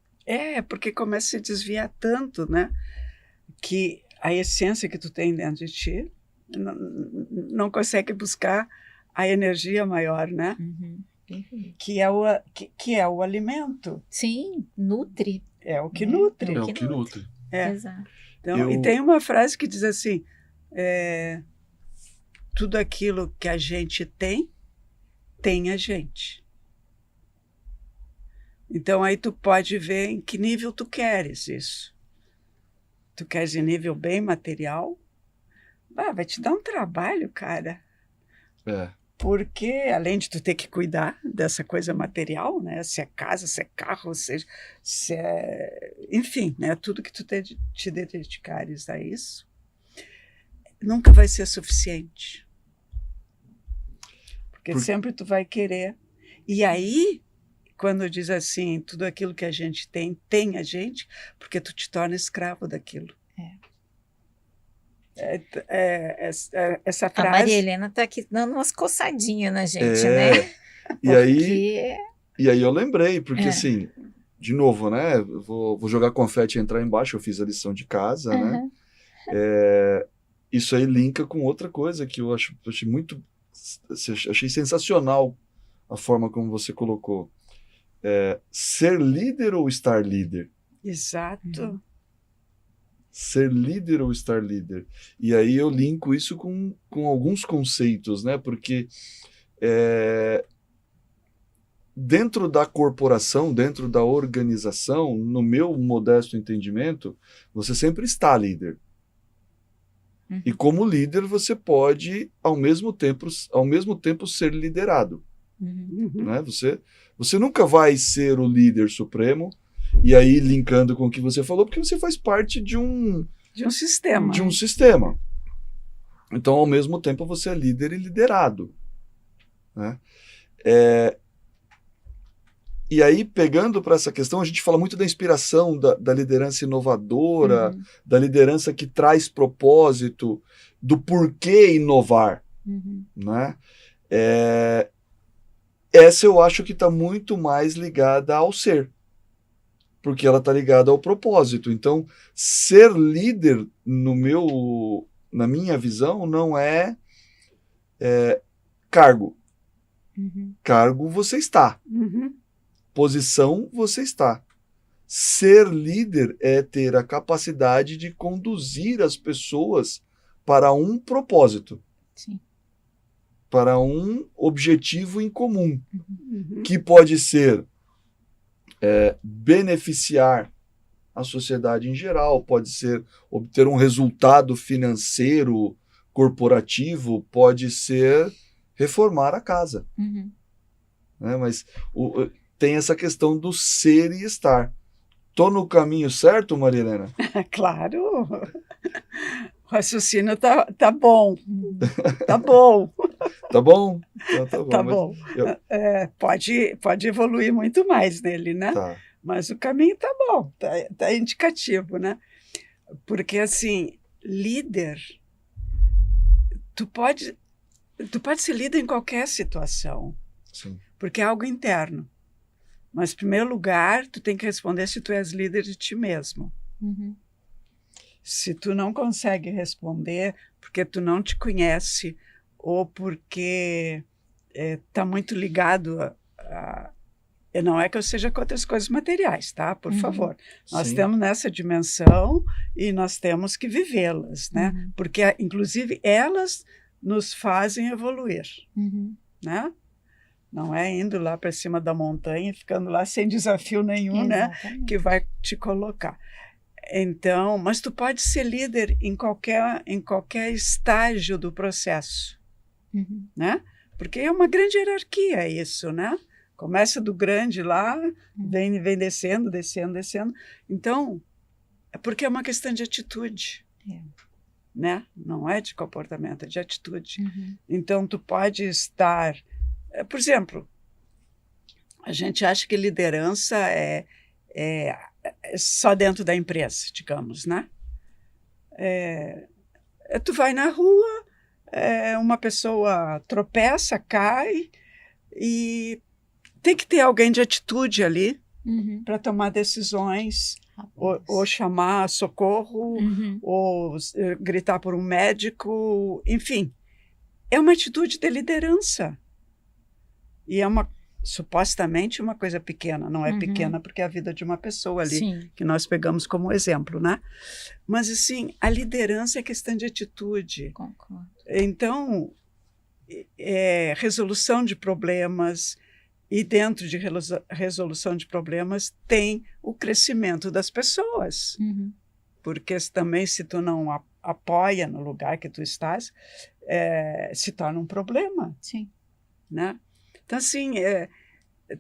[SPEAKER 3] Porque começa a se desviar tanto, né? Que a essência que tu tem dentro de ti não consegue buscar a energia maior, né? Que é o alimento.
[SPEAKER 2] Sim, nutre.
[SPEAKER 3] É o que nutre.
[SPEAKER 1] É o que nutre.
[SPEAKER 2] Exato.
[SPEAKER 3] Então, e tem uma frase que diz assim, tudo aquilo que a gente tem tem a gente. Então, aí tu pode ver em que nível tu queres isso. Tu queres em nível bem material? Vai te dar um trabalho, cara. Porque, além de tu ter que cuidar dessa coisa material, né? Se é casa, se é carro, se é... Enfim, né? Tudo que tu te dedicares a isso, nunca vai ser suficiente. Porque sempre tu vai querer. E aí, quando diz assim, tudo aquilo que a gente tem a gente, porque tu te torna escravo daquilo. Essa frase...
[SPEAKER 2] A Maria Helena está aqui dando umas coçadinhas na gente, né?
[SPEAKER 1] E aí eu lembrei, porque assim, de novo, né? Vou jogar confete e entrar embaixo, eu fiz a lição de casa, né? Isso aí linka com outra coisa que eu achei muito... Achei sensacional a forma como você colocou. Ser líder ou estar líder?
[SPEAKER 3] Exato.
[SPEAKER 1] Ser líder ou estar líder? E aí eu linko isso com alguns conceitos, né? Porque dentro da corporação, dentro da organização, no meu modesto entendimento, você sempre está líder. E como líder, você pode, ao mesmo tempo ser liderado. Né? Você nunca vai ser o líder supremo, e aí linkando com o que você falou, porque você faz parte de um sistema. Então, ao mesmo tempo, você é líder e liderado. Né? E aí, pegando para essa questão, a gente fala muito da inspiração, da liderança inovadora, da liderança que traz propósito, do porquê inovar. Né? Essa eu acho que está muito mais ligada ao ser, porque ela está ligada ao propósito. Então, ser líder, na minha visão, não é cargo. Cargo você está. Posição você está. Ser líder é ter a capacidade de conduzir as pessoas para um propósito.
[SPEAKER 2] Sim.
[SPEAKER 1] Para um objetivo em comum, que pode ser beneficiar a sociedade em geral, pode ser obter um resultado financeiro, corporativo, pode ser reformar a casa. Né? Mas tem essa questão do ser e estar. Tô no caminho certo, Maria Helena?
[SPEAKER 3] Claro! O raciocínio tá bom. Tá bom.
[SPEAKER 1] Tá bom?
[SPEAKER 3] Tá bom. Pode evoluir muito mais nele, né?
[SPEAKER 1] Tá.
[SPEAKER 3] Mas o caminho tá bom, tá indicativo, né? Porque, assim, líder... Tu pode ser líder em qualquer situação.
[SPEAKER 1] Sim.
[SPEAKER 3] Porque é algo interno. Mas, em primeiro lugar, tu tem que responder se tu és líder de ti mesmo. Se tu não consegue responder porque tu não te conhece ou porque está muito ligado não é que eu seja contra as coisas materiais, tá? Por favor. Nós estamos nessa dimensão e nós temos que vivê-las, né? Porque, inclusive, elas nos fazem evoluir, né? Não é indo lá para cima da montanha e ficando lá sem desafio nenhum,
[SPEAKER 2] Exatamente.
[SPEAKER 3] né? Que vai te colocar. Então, mas tu pode ser líder em qualquer estágio do processo, né? Porque é uma grande hierarquia isso, né? Começa do grande lá, vem descendo. Então, é porque é uma questão de atitude, né? Não é de comportamento, é de atitude. Então, tu pode estar... Por exemplo, a gente acha que liderança é só dentro da empresa, digamos, né? Tu vai na rua, uma pessoa tropeça, cai, e tem que ter alguém de atitude ali para tomar decisões, ou chamar socorro, ou gritar por um médico, enfim. É uma atitude de liderança. E é supostamente uma coisa pequena, não é pequena porque é a vida de uma pessoa ali,
[SPEAKER 2] Sim.
[SPEAKER 3] que nós pegamos como exemplo, né? Mas, assim, a liderança é questão de atitude.
[SPEAKER 2] Concordo.
[SPEAKER 3] Então, resolução de problemas, e dentro de resolução de problemas tem o crescimento das pessoas.
[SPEAKER 2] Uhum.
[SPEAKER 3] Porque também, se tu não apoia no lugar que tu estás, se torna um problema.
[SPEAKER 2] Sim.
[SPEAKER 3] Né? Então, assim,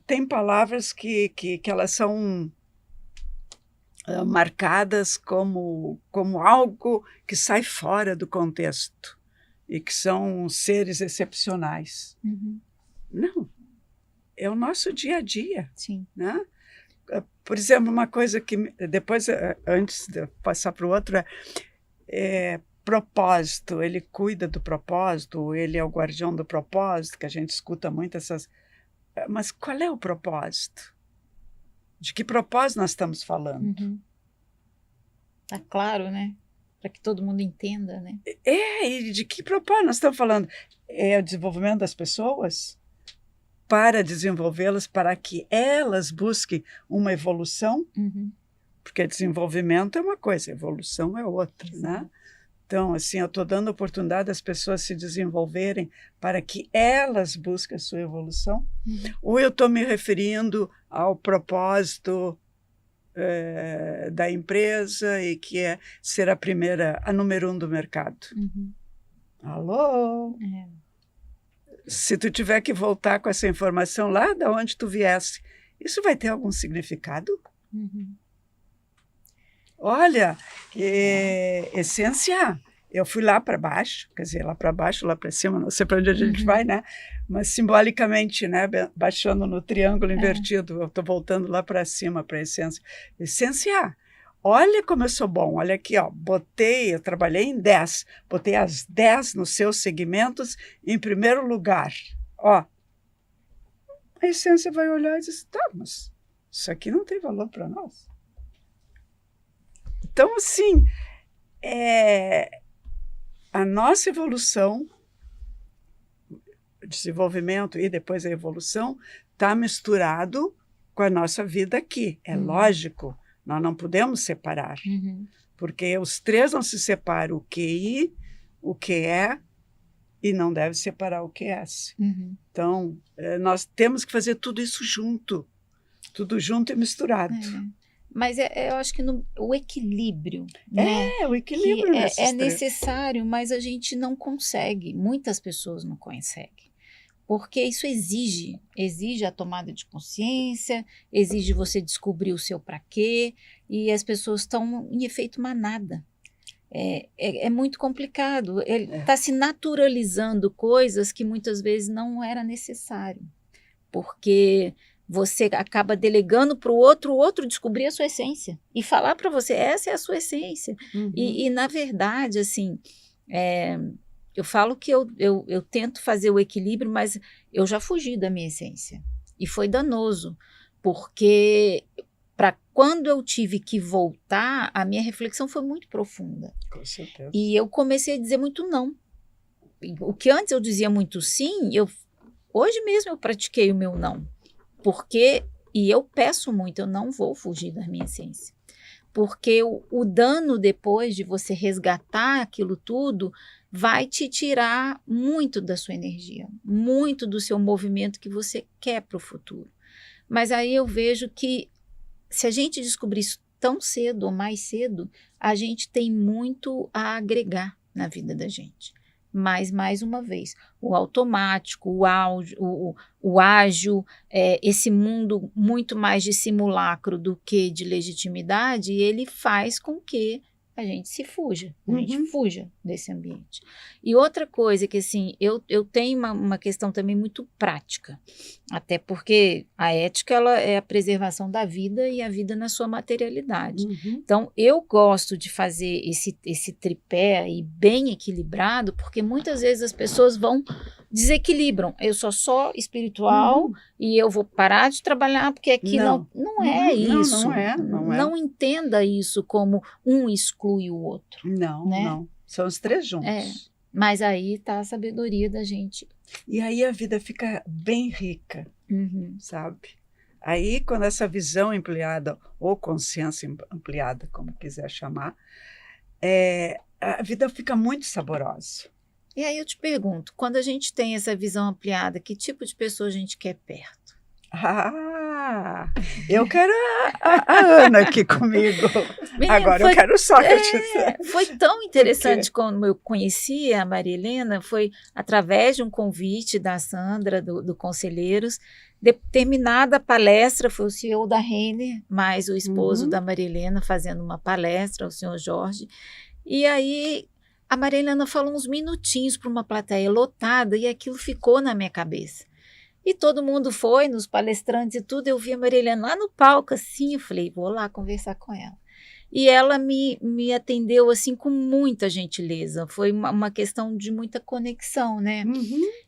[SPEAKER 3] tem palavras que elas são marcadas como algo que sai fora do contexto e que são seres excepcionais.
[SPEAKER 2] Uhum.
[SPEAKER 3] Não, é o nosso dia a dia.
[SPEAKER 2] Sim.
[SPEAKER 3] Né? Por exemplo, uma coisa que depois, antes de passar para o outro, propósito. Ele cuida do propósito, ele é o guardião do propósito, que a gente escuta muito essas... Mas qual é o propósito? De que propósito nós estamos falando?
[SPEAKER 2] Uhum. Tá claro, né? Para que todo mundo entenda, né?
[SPEAKER 3] E de que propósito nós estamos falando? É o desenvolvimento das pessoas? Para desenvolvê-las, para que elas busquem uma evolução?
[SPEAKER 2] Uhum.
[SPEAKER 3] Porque desenvolvimento é uma coisa, evolução é outra, né? Então, assim, eu estou dando oportunidade das pessoas se desenvolverem para que elas busquem a sua evolução.
[SPEAKER 2] Uhum.
[SPEAKER 3] Ou eu estou me referindo ao propósito da empresa e que é ser a número 1 do mercado.
[SPEAKER 2] Uhum.
[SPEAKER 3] Alô? Se tu tiver que voltar com essa informação lá de onde tu viesse, isso vai ter algum significado?
[SPEAKER 2] Uhum.
[SPEAKER 3] Olha, essência, eu fui lá para baixo, quer dizer, lá para baixo, lá para cima, não sei para onde a gente vai, né? Mas simbolicamente, né? Baixando no triângulo invertido, eu estou voltando lá para cima, para a essência. Essência, olha como eu sou bom, olha aqui, ó, eu trabalhei em 10, botei as 10 nos seus segmentos em primeiro lugar. Ó, a essência vai olhar e diz, tá, mas isso aqui não tem valor para nós. Então, assim, a nossa evolução, desenvolvimento e depois a evolução, está misturado com a nossa vida aqui. É lógico, nós não podemos separar, porque os três não se separam, o QI, o QE, e não deve separar o QS. Então, nós temos que fazer tudo isso junto e misturado.
[SPEAKER 2] Mas eu acho que o equilíbrio, né?
[SPEAKER 3] O equilíbrio
[SPEAKER 2] é necessário, mas a gente não consegue. Muitas pessoas não conseguem. Porque isso exige a tomada de consciência, exige você descobrir o seu para quê, e as pessoas estão em efeito manada. É muito complicado. Ele está se naturalizando coisas que muitas vezes não era necessário. Porque você acaba delegando para o outro descobrir a sua essência e falar para você, essa é a sua essência. E na verdade, assim, eu falo que eu tento fazer o equilíbrio, mas eu já fugi da minha essência. E foi danoso, porque para quando eu tive que voltar, a minha reflexão foi muito profunda.
[SPEAKER 3] Com certeza.
[SPEAKER 2] E eu comecei a dizer muito não. O que antes eu dizia muito sim, hoje mesmo eu pratiquei o meu não. E eu peço muito, eu não vou fugir da minha essência. Porque o dano depois de você resgatar aquilo tudo vai te tirar muito da sua energia, muito do seu movimento que você quer para o futuro. Mas aí eu vejo que se a gente descobrir isso tão cedo ou mais cedo, a gente tem muito a agregar na vida da gente. Mas, mais uma vez, o automático, o ágil, esse mundo muito mais de simulacro do que de legitimidade, ele faz com que a gente se fuja, a gente fuja desse ambiente. E outra coisa que, assim, eu tenho uma questão também muito prática, até porque a ética ela é a preservação da vida e a vida na sua materialidade. Então, eu gosto de fazer esse tripé aí bem equilibrado, porque muitas vezes as pessoas desequilibram. Eu sou só espiritual e eu vou parar de trabalhar porque aqui não é isso.
[SPEAKER 3] Não é.
[SPEAKER 2] Não entenda isso como um exclui o outro.
[SPEAKER 3] Não. São os três juntos.
[SPEAKER 2] Mas aí está a sabedoria da gente.
[SPEAKER 3] E aí a vida fica bem rica, sabe? Aí, quando essa visão ampliada, ou consciência ampliada, como quiser chamar, a vida fica muito saborosa.
[SPEAKER 2] E aí eu te pergunto, quando a gente tem essa visão ampliada, que tipo de pessoa a gente quer perto?
[SPEAKER 3] Ah, eu quero a Ana aqui comigo.
[SPEAKER 2] Menina,
[SPEAKER 3] Agora eu quero o Sócrates.
[SPEAKER 2] Foi tão interessante quando eu conheci a Maria Helena, foi através de um convite da Sandra, do Conselheiros. Terminada a palestra, foi o CEO da Renner, mais o esposo da Maria Helena fazendo uma palestra, o senhor Jorge. E aí a Maria Helena falou uns minutinhos para uma plateia lotada e aquilo ficou na minha cabeça. E todo mundo foi, nos palestrantes e tudo, eu vi a Maria Helena lá no palco, assim, eu falei, vou lá conversar com ela. E ela me atendeu, assim, com muita gentileza, foi uma questão de muita conexão, né?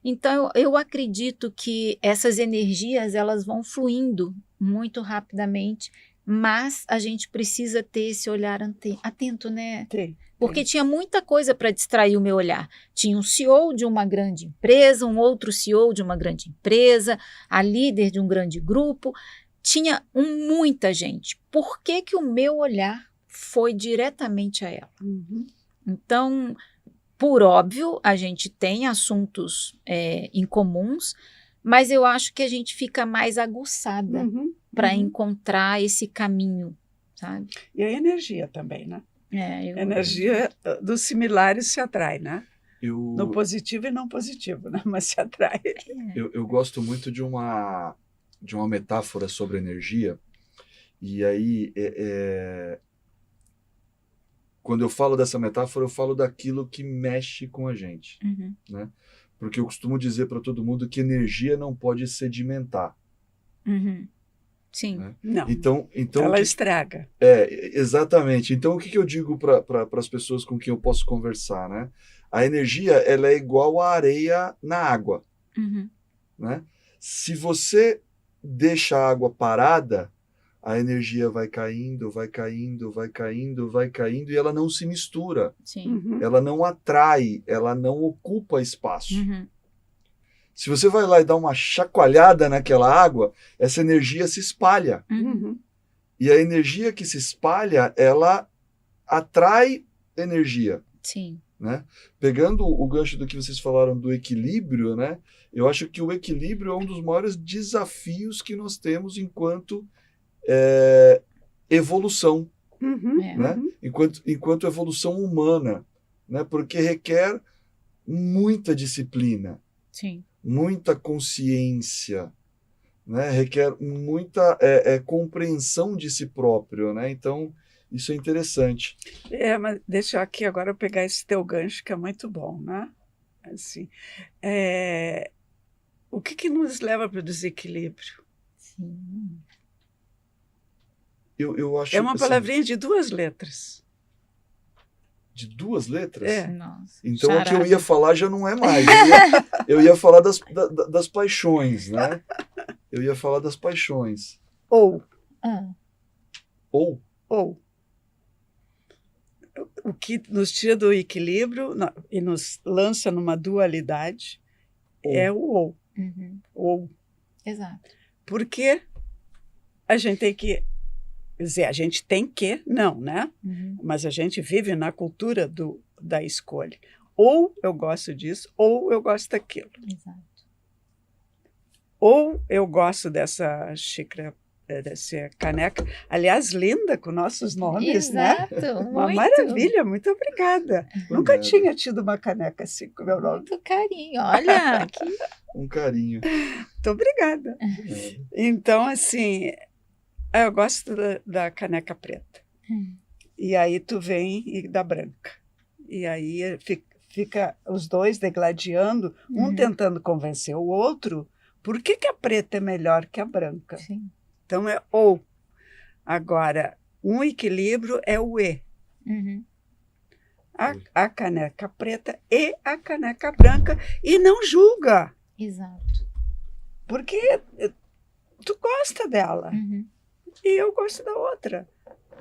[SPEAKER 2] Então, eu acredito que essas energias, elas vão fluindo muito rapidamente, mas a gente precisa ter esse olhar atento, né?
[SPEAKER 3] Tem.
[SPEAKER 2] Porque tinha muita coisa para distrair o meu olhar. Tinha um CEO de uma grande empresa, um outro CEO de uma grande empresa, a líder de um grande grupo. Tinha muita gente. Por que que o meu olhar foi diretamente a ela? Então, por óbvio, a gente tem assuntos incomuns, mas eu acho que a gente fica mais aguçada para encontrar esse caminho, sabe?
[SPEAKER 3] E a energia também, né?
[SPEAKER 2] A
[SPEAKER 3] energia dos similares se atrai, né?
[SPEAKER 1] Eu,
[SPEAKER 3] No positivo e não positivo, né? Mas se atrai.
[SPEAKER 1] eu gosto muito de uma metáfora sobre energia, e aí, quando eu falo dessa metáfora, eu falo daquilo que mexe com a gente, né? Porque eu costumo dizer para todo mundo que energia não pode sedimentar.
[SPEAKER 2] Sim.
[SPEAKER 1] Né?
[SPEAKER 3] Não,
[SPEAKER 1] então
[SPEAKER 3] ela estraga.
[SPEAKER 1] Exatamente. Então, o que eu digo para as pessoas com quem eu posso conversar, né? A energia, ela é igual a areia na água, né? Se você deixa a água parada, a energia vai caindo, vai caindo, vai caindo, vai caindo, e ela não se mistura.
[SPEAKER 2] Sim.
[SPEAKER 1] Ela não atrai, ela não ocupa espaço. Se você vai lá e dá uma chacoalhada naquela água, essa energia se espalha. E a energia que se espalha, ela atrai energia.
[SPEAKER 2] Sim.
[SPEAKER 1] Né? Pegando o gancho do que vocês falaram do equilíbrio, né? Eu acho que o equilíbrio é um dos maiores desafios que nós temos enquanto evolução, né? Enquanto evolução humana, né? Porque requer muita disciplina.
[SPEAKER 2] Sim.
[SPEAKER 1] Muita consciência, né? Requer muita compreensão de si próprio, né? Então, isso é interessante.
[SPEAKER 3] Mas deixa eu aqui agora pegar esse teu gancho, que é muito bom, né? Assim, o que nos leva para o desequilíbrio?
[SPEAKER 2] Sim.
[SPEAKER 1] Eu acho,
[SPEAKER 3] É uma
[SPEAKER 1] assim,
[SPEAKER 3] palavrinha de 2 letras.
[SPEAKER 1] De 2 letras?
[SPEAKER 2] Nossa,
[SPEAKER 1] então
[SPEAKER 2] charada.
[SPEAKER 1] O que eu ia falar já não é mais. Eu ia falar das paixões, né? Eu ia falar das paixões.
[SPEAKER 3] Ou. O que nos tira do equilíbrio e nos lança numa dualidade é o ou. Ou.
[SPEAKER 2] Exato.
[SPEAKER 3] Porque a gente tem que... Quer dizer, a gente tem que... Não, né? Mas a gente vive na cultura da escolha. Ou eu gosto disso, ou eu gosto daquilo.
[SPEAKER 2] Exato.
[SPEAKER 3] Ou eu gosto dessa xícara, dessa caneca. Aliás, linda, com nossos nomes,
[SPEAKER 2] Exato,
[SPEAKER 3] né?
[SPEAKER 2] muito.
[SPEAKER 3] Uma maravilha, muito obrigada. Nunca tinha tido uma caneca assim com o meu nome.
[SPEAKER 2] Muito carinho, olha.
[SPEAKER 1] Um carinho.
[SPEAKER 3] Muito obrigada. Então, assim, eu gosto da caneca preta. E aí tu vem e dá branca. E aí fica os dois degladiando, um tentando convencer o outro. Por que a preta é melhor que a branca?
[SPEAKER 2] Sim.
[SPEAKER 3] Então é ou. Agora, um equilíbrio é o e. A caneca preta e a caneca branca. E não julga.
[SPEAKER 2] Exato.
[SPEAKER 3] Porque tu gosta dela. E eu gosto da outra.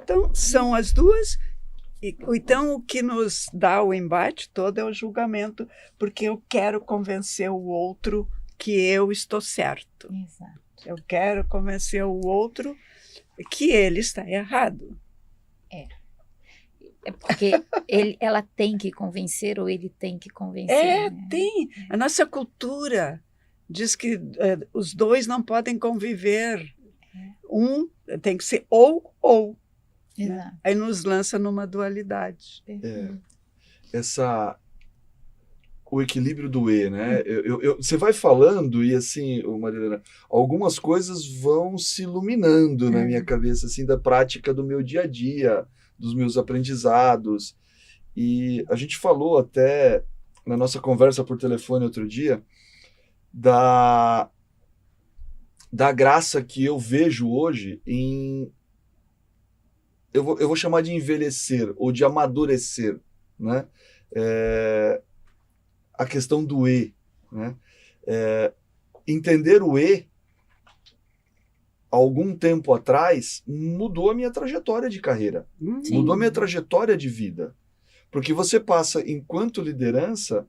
[SPEAKER 3] Então, são as duas. Então, o que nos dá o embate todo é o julgamento, porque eu quero convencer o outro que eu estou certo.
[SPEAKER 2] Exato.
[SPEAKER 3] Eu quero convencer o outro que ele está errado.
[SPEAKER 2] É porque ela tem que convencer ou ele tem que convencer, né?
[SPEAKER 3] Tem. A nossa cultura diz que os dois não podem conviver. Um tem que ser ou. Né?
[SPEAKER 2] Exato.
[SPEAKER 3] Aí nos lança numa dualidade.
[SPEAKER 1] O equilíbrio do E, né? Você vai falando e assim, Marilena, algumas coisas vão se iluminando na minha cabeça, assim, da prática do meu dia a dia, dos meus aprendizados. E a gente falou até na nossa conversa por telefone outro dia da graça que eu vejo hoje em... Eu vou chamar de envelhecer ou de amadurecer, né? A questão do E, né? Entender o E, algum tempo atrás, mudou a minha trajetória de carreira, mudou a minha trajetória de vida. Porque você passa, enquanto liderança,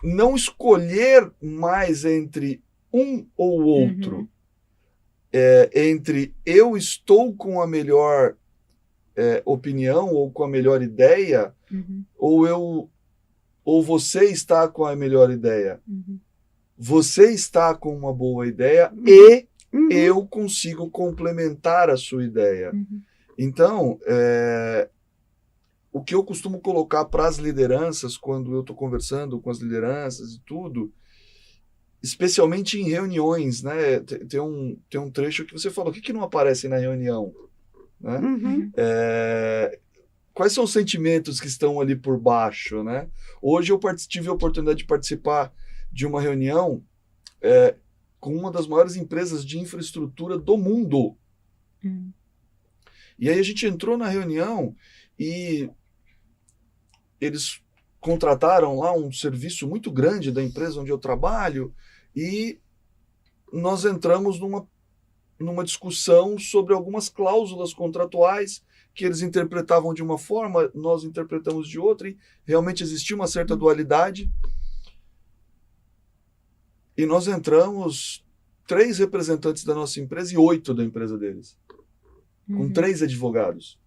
[SPEAKER 1] não escolher mais entre um ou outro, entre eu estou com a melhor opinião ou com a melhor ideia, ou você está com a melhor ideia. Você está com uma boa ideia e eu consigo complementar a sua ideia. Então, o que eu costumo colocar para as lideranças, quando eu estou conversando com as lideranças e tudo, especialmente em reuniões, né? Tem um trecho que você fala, o que não aparece na reunião? Né? Quais são os sentimentos que estão ali por baixo, né? Hoje eu tive a oportunidade de participar de uma reunião com uma das maiores empresas de infraestrutura do mundo. E aí a gente entrou na reunião e eles contrataram lá um serviço muito grande da empresa onde eu trabalho e nós entramos numa discussão sobre algumas cláusulas contratuais que eles interpretavam de uma forma, nós interpretamos de outra, e realmente existia uma certa dualidade. E nós entramos 3 representantes da nossa empresa e 8 da empresa deles, com 3 advogados.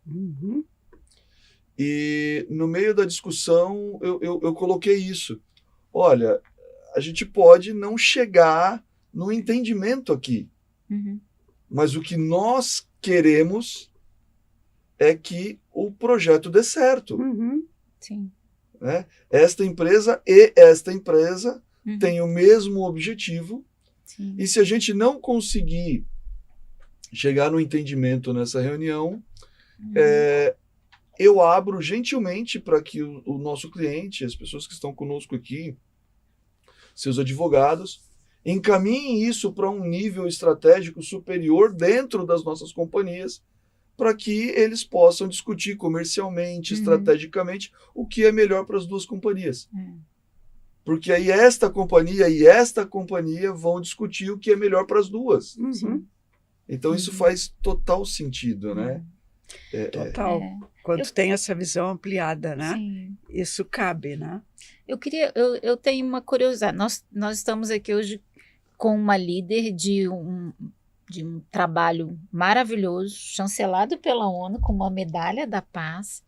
[SPEAKER 1] E no meio da discussão eu coloquei isso. Olha, a gente pode não chegar no entendimento aqui, mas o que nós queremos é que o projeto dê certo.
[SPEAKER 2] Sim.
[SPEAKER 1] Né? Esta empresa e esta empresa têm o mesmo objetivo.
[SPEAKER 2] Sim.
[SPEAKER 1] E se a gente não conseguir chegar no entendimento nessa reunião, eu abro gentilmente para que o nosso cliente, as pessoas que estão conosco aqui, seus advogados, encaminhem isso para um nível estratégico superior dentro das nossas companhias, para que eles possam discutir comercialmente, estrategicamente, o que é melhor para as duas companhias. Porque aí esta companhia e esta companhia vão discutir o que é melhor para as duas. Então isso faz total sentido, né?
[SPEAKER 3] Total. Quando tem essa visão ampliada, né?
[SPEAKER 2] Sim.
[SPEAKER 3] Isso cabe, né?
[SPEAKER 2] Eu tenho uma curiosidade. Nós estamos aqui hoje com uma líder de um trabalho maravilhoso, chancelado pela ONU com uma medalha da paz,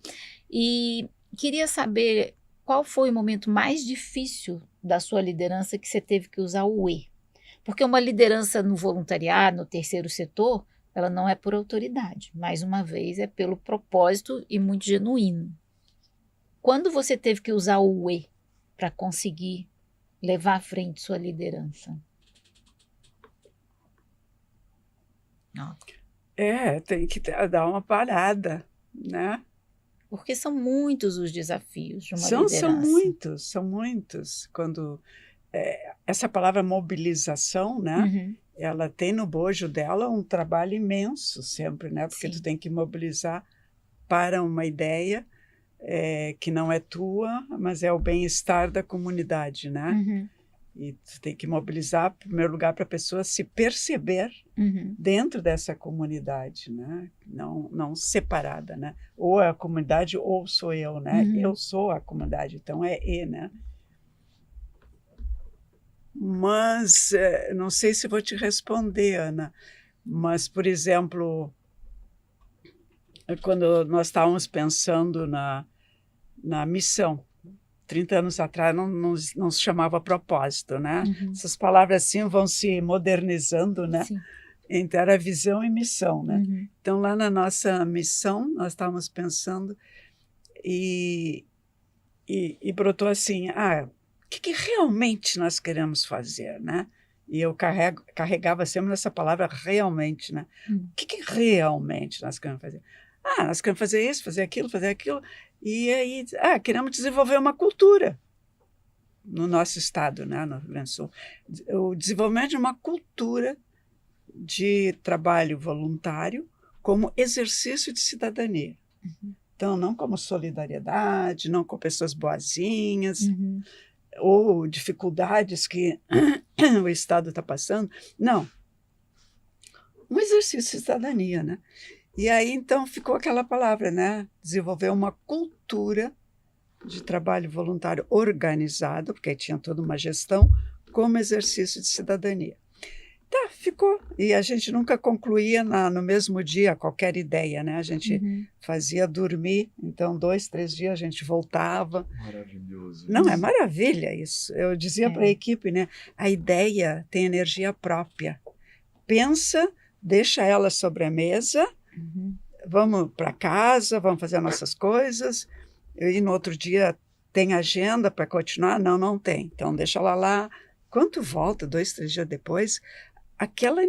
[SPEAKER 2] e queria saber qual foi o momento mais difícil da sua liderança que você teve que usar o E. Porque uma liderança no voluntariado, no terceiro setor, ela não é por autoridade. Mais uma vez, é pelo propósito e muito genuíno. Quando você teve que usar o E para conseguir levar à frente sua liderança?
[SPEAKER 3] Tem que dar uma parada, né?
[SPEAKER 2] Porque são muitos os desafios de uma liderança.
[SPEAKER 3] São muitos. Quando essa palavra mobilização, né? Ela tem no bojo dela um trabalho imenso sempre, né? Porque tu tem que mobilizar para uma ideia que não é tua, mas é o bem-estar da comunidade, né? E tu tem que mobilizar, em primeiro lugar, para a pessoa se perceber dentro dessa comunidade, né? Não separada, né? Ou é a comunidade ou sou eu, né? Eu sou a comunidade, então é E, né? Mas, não sei se vou te responder, Ana, mas, por exemplo, quando nós estávamos pensando na missão. 30 anos atrás não se chamava propósito, né?
[SPEAKER 2] Uhum.
[SPEAKER 3] Essas palavras assim vão se modernizando, né?
[SPEAKER 2] Sim.
[SPEAKER 3] Então era visão e missão, né?
[SPEAKER 2] Uhum.
[SPEAKER 3] Então lá na nossa missão nós estávamos pensando e brotou assim, o que realmente nós queremos fazer, né? E eu carregava sempre essa palavra realmente, né? O que realmente nós queremos fazer? Nós queremos fazer isso, fazer aquilo, e aí queremos desenvolver uma cultura no nosso estado, né? No Rio Grande do Sul. O desenvolvimento de uma cultura de trabalho voluntário como exercício de cidadania.
[SPEAKER 2] Uhum.
[SPEAKER 3] Então, não como solidariedade, não com pessoas boazinhas,
[SPEAKER 2] Uhum.
[SPEAKER 3] ou dificuldades que o Estado está passando. Não. Um exercício de cidadania, né? E aí, então, ficou aquela palavra, né? Desenvolver uma cultura de trabalho voluntário organizado, porque aí tinha toda uma gestão, como exercício de cidadania. Tá, ficou. E a gente nunca concluía no mesmo dia qualquer ideia, né? A gente fazia dormir, então 2, 3 dias a gente voltava.
[SPEAKER 1] Maravilhoso.
[SPEAKER 3] Não, é maravilha isso. Eu dizia para a equipe, né? A ideia tem energia própria. Pensa, deixa ela sobre a mesa, vamos para casa, vamos fazer nossas coisas, e no outro dia tem agenda para continuar? Não tem. Então deixa ela lá. Quando volta, 2, 3 dias depois, aquela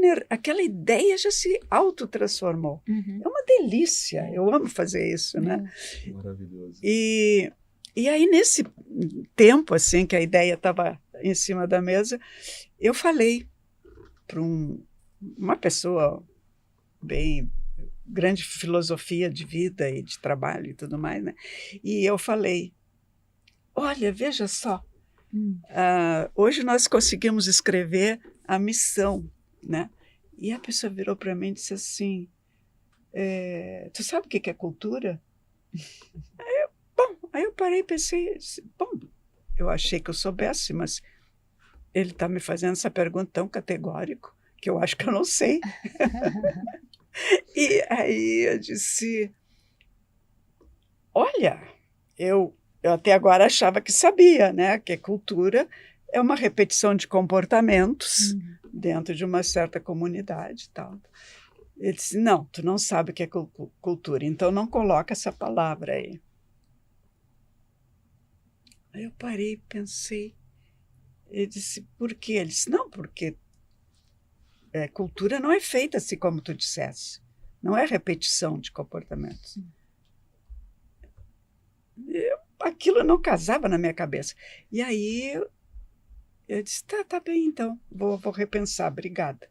[SPEAKER 3] ideia já se autotransformou. É uma delícia, eu amo fazer isso, né?
[SPEAKER 1] Maravilhoso.
[SPEAKER 3] E aí, nesse tempo, assim, que a ideia estava em cima da mesa, eu falei para uma pessoa bem grande filosofia de vida e de trabalho e tudo mais, né? E eu falei, olha, veja só, hoje nós conseguimos escrever a missão, né? E a pessoa virou para mim e disse assim, tu sabe o que é cultura? Aí eu parei e pensei, bom, eu achei que eu soubesse, mas ele está me fazendo essa pergunta tão categórico que eu acho que eu não sei. E aí eu disse, olha, eu até agora achava que sabia, né? Que cultura é uma repetição de comportamentos dentro de uma certa comunidade e tal. Ele disse, não, tu não sabe o que é cultura, então não coloca essa palavra aí. Aí eu parei, pensei. Ele disse, por quê? Ele disse, não, porque cultura não é feita assim como tu dissesse. Não é repetição de comportamentos. Aquilo não casava na minha cabeça. E aí eu disse, tá bem então, vou repensar, obrigada.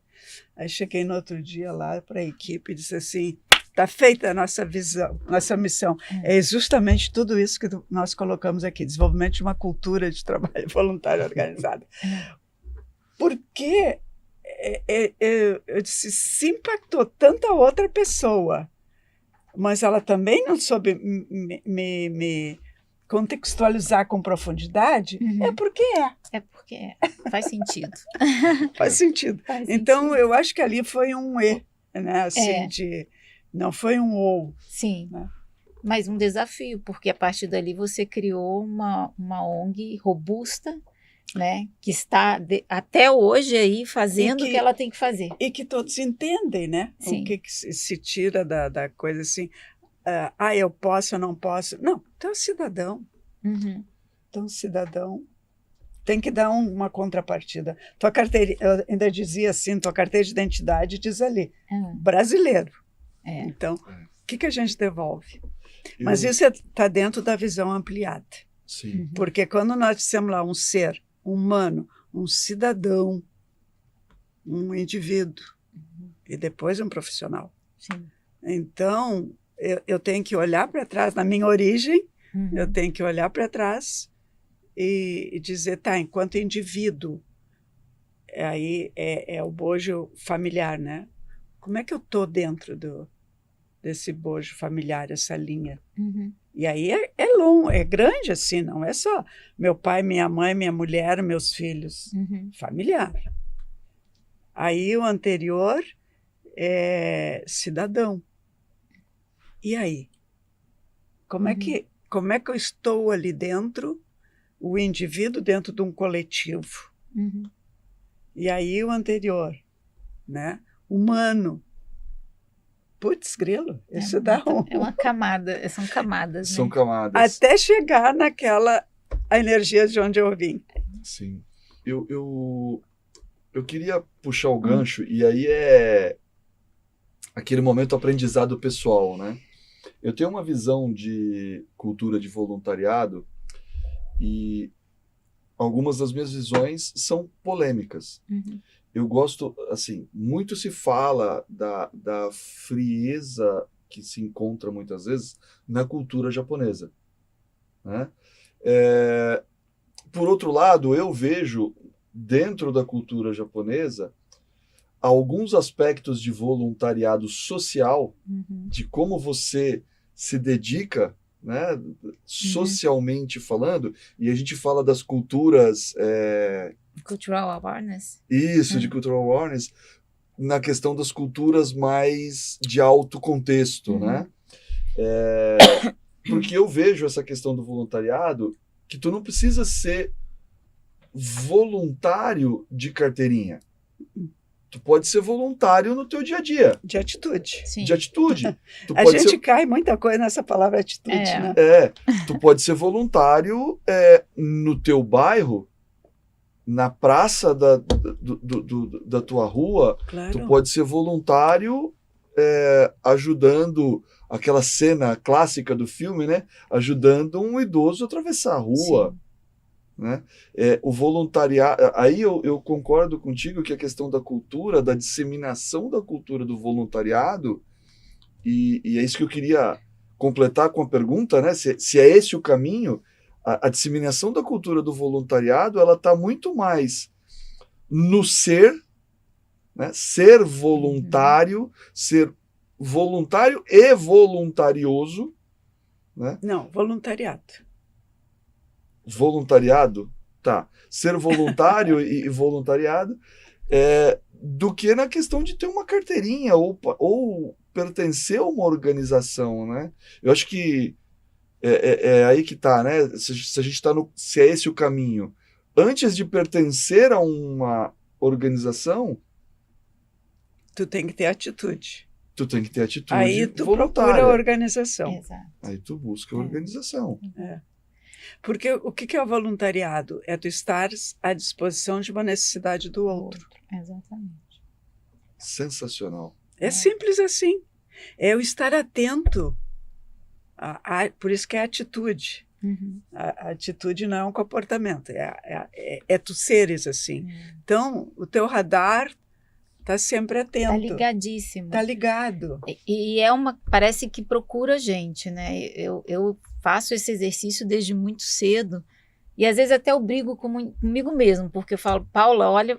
[SPEAKER 3] Aí cheguei no outro dia lá para a equipe e disse assim, está feita a nossa visão, nossa missão. É justamente tudo isso que nós colocamos aqui, desenvolvimento de uma cultura de trabalho voluntário organizado. Porque eu disse, se impactou tanta outra pessoa, mas ela também não soube me contextualizar com profundidade, é porque
[SPEAKER 2] é. porque faz sentido.
[SPEAKER 3] Faz sentido. Então, eu acho que ali foi um né? Assim, não foi um ou.
[SPEAKER 2] Sim,
[SPEAKER 3] né?
[SPEAKER 2] Mas um desafio, porque a partir dali você criou uma ONG robusta, né? Que está até hoje aí fazendo o que ela tem que fazer.
[SPEAKER 3] E que todos entendem, né?
[SPEAKER 2] Sim.
[SPEAKER 3] O que se tira da coisa assim, eu posso, eu não posso. Não, tu é um cidadão. Então, cidadão tem que dar uma contrapartida. Tua carteira, eu ainda dizia assim, tua carteira de identidade diz ali, brasileiro. Então, o que a gente devolve? Mas isso está dentro da visão ampliada.
[SPEAKER 1] Sim.
[SPEAKER 3] Porque quando nós dissemos lá um ser humano, um cidadão, um indivíduo, e depois um profissional.
[SPEAKER 2] Sim.
[SPEAKER 3] Então, eu tenho que olhar para trás, na minha origem, eu tenho que olhar para trás e dizer, tá, enquanto indivíduo, aí é o bojo familiar, né? Como é que eu estou dentro desse bojo familiar, essa linha? E aí é longo, é grande assim, não é só meu pai, minha mãe, minha mulher, meus filhos. Familiar. Aí o anterior é cidadão. E aí? Como é que eu estou ali dentro, o indivíduo dentro de um coletivo? E aí o anterior, né? Humano. Putz, grilo, isso dá
[SPEAKER 2] É uma camada, são camadas,
[SPEAKER 1] São
[SPEAKER 2] né?
[SPEAKER 1] camadas.
[SPEAKER 3] até chegar naquela a energia de onde eu vim.
[SPEAKER 1] Sim. Eu queria puxar o gancho, e aí é aquele momento aprendizado pessoal, né? Eu tenho uma visão de cultura de voluntariado e algumas das minhas visões são polêmicas. Eu gosto, assim, muito se fala da frieza que se encontra muitas vezes na cultura japonesa, né? Por outro lado, eu vejo dentro da cultura japonesa alguns aspectos de voluntariado social, de como você se dedica, né, socialmente falando, e a gente fala das culturas...
[SPEAKER 2] Cultural awareness.
[SPEAKER 1] Isso, de cultural awareness, na questão das culturas mais de alto contexto, né? Porque eu vejo essa questão do voluntariado que tu não precisa ser voluntário de carteirinha. Tu pode ser voluntário no teu dia a dia.
[SPEAKER 3] De atitude.
[SPEAKER 2] Sim.
[SPEAKER 1] De atitude.
[SPEAKER 3] A gente cai muita coisa nessa palavra atitude, né?
[SPEAKER 1] Tu pode ser voluntário no teu bairro, na praça da tua rua.
[SPEAKER 3] Claro.
[SPEAKER 1] Tu pode ser voluntário ajudando, aquela cena clássica do filme, né? Ajudando um idoso a atravessar a rua.
[SPEAKER 2] Sim.
[SPEAKER 1] Né? O voluntariado, aí eu concordo contigo que a questão da cultura, da disseminação da cultura do voluntariado, e é isso que eu queria completar com a pergunta, né? Se é esse o caminho, a disseminação da cultura do voluntariado, ela está muito mais no ser, né? Ser voluntário, ser voluntário e voluntarioso, né?
[SPEAKER 3] Não, voluntariado.
[SPEAKER 1] Voluntariado, tá. Ser voluntário e voluntariado, do que na questão de ter uma carteirinha ou pertencer a uma organização, né? Eu acho que é aí que tá, né? Se a gente tá se é esse o caminho, antes de pertencer a uma organização,
[SPEAKER 3] tu tem que ter atitude.
[SPEAKER 1] Tu tem que ter atitude
[SPEAKER 3] aí tu
[SPEAKER 1] voluntária.
[SPEAKER 3] procura a organização.
[SPEAKER 2] Exato.
[SPEAKER 1] Aí tu busca a organização.
[SPEAKER 3] Porque o que é o voluntariado? É tu estar à disposição de uma necessidade do outro.
[SPEAKER 2] Exatamente.
[SPEAKER 1] Sensacional.
[SPEAKER 3] É simples assim. É eu estar atento. Por isso que é atitude. A atitude não é um comportamento. É tu seres assim. Então, o teu radar está sempre atento.
[SPEAKER 2] Está ligadíssimo.
[SPEAKER 3] Está ligado.
[SPEAKER 2] E parece que procura a gente, né? Eu faço esse exercício desde muito cedo e às vezes até eu brigo comigo mesmo, porque eu falo, Paula, olha,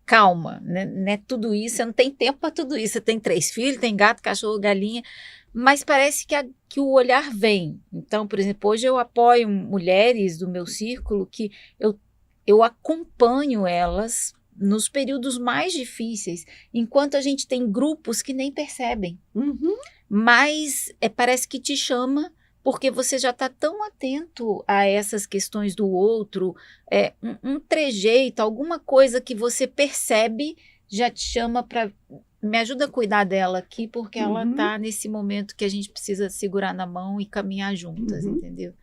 [SPEAKER 2] calma, né? Não é tudo isso, você não tem tempo para tudo isso, você tem 3 filhos, tem gato, cachorro, galinha, mas parece que o olhar vem. Então, por exemplo, hoje eu apoio mulheres do meu círculo que eu acompanho elas nos períodos mais difíceis, enquanto a gente tem grupos que nem percebem. Mas parece que te chama porque você já está tão atento a essas questões do outro, um trejeito, alguma coisa que você percebe já te chama para me ajuda a cuidar dela aqui, porque ela está nesse momento que a gente precisa segurar na mão e caminhar juntas, entendeu?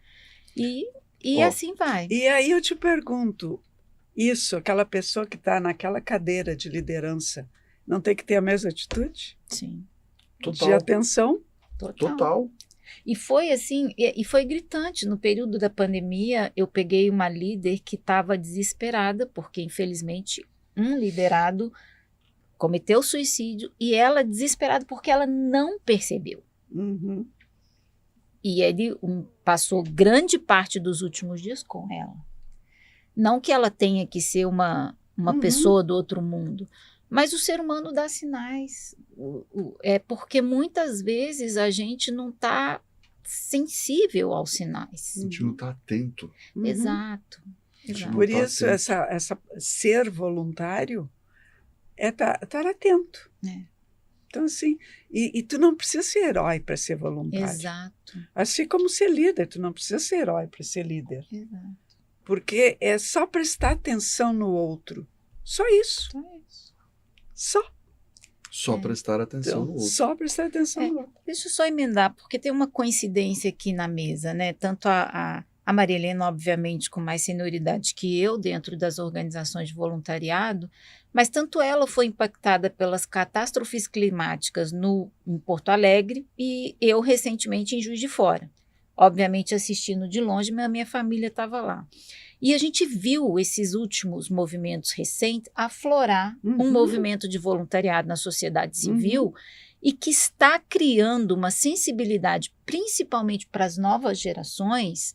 [SPEAKER 2] E assim vai.
[SPEAKER 3] E aí eu te pergunto, aquela pessoa que está naquela cadeira de liderança, não tem que ter a mesma atitude?
[SPEAKER 2] Sim.
[SPEAKER 1] Total.
[SPEAKER 3] De atenção?
[SPEAKER 1] Total.
[SPEAKER 2] E foi assim, e foi gritante. No período da pandemia, eu peguei uma líder que estava desesperada, porque infelizmente um liderado cometeu suicídio e ela desesperada porque ela não percebeu. E ele passou grande parte dos últimos dias com ela. Não que ela tenha que ser uma pessoa do outro mundo, mas o ser humano dá sinais. É porque muitas vezes a gente não está sensível aos sinais.
[SPEAKER 1] A gente não está atento.
[SPEAKER 2] Exato.
[SPEAKER 3] Por isso, essa ser voluntário é estar atento. Então, assim, e tu não precisa ser herói para ser voluntário.
[SPEAKER 2] Exato.
[SPEAKER 3] Assim como ser líder, tu não precisa ser herói para ser líder.
[SPEAKER 2] Exato.
[SPEAKER 3] Porque é só prestar atenção no outro. Só isso.
[SPEAKER 2] Então é isso.
[SPEAKER 3] Só.
[SPEAKER 1] Só prestar atenção no
[SPEAKER 3] Então,
[SPEAKER 1] outro.
[SPEAKER 3] só prestar atenção no outro.
[SPEAKER 2] Deixa eu só emendar, porque tem uma coincidência aqui na mesa, né? Tanto a Maria Helena, obviamente, com mais senioridade que eu dentro das organizações de voluntariado, mas tanto ela foi impactada pelas catástrofes climáticas em Porto Alegre e eu recentemente em Juiz de Fora. Obviamente assistindo de longe, mas a minha família estava lá. E a gente viu esses últimos movimentos recentes aflorar um movimento de voluntariado na sociedade civil e que está criando uma sensibilidade, principalmente para as novas gerações,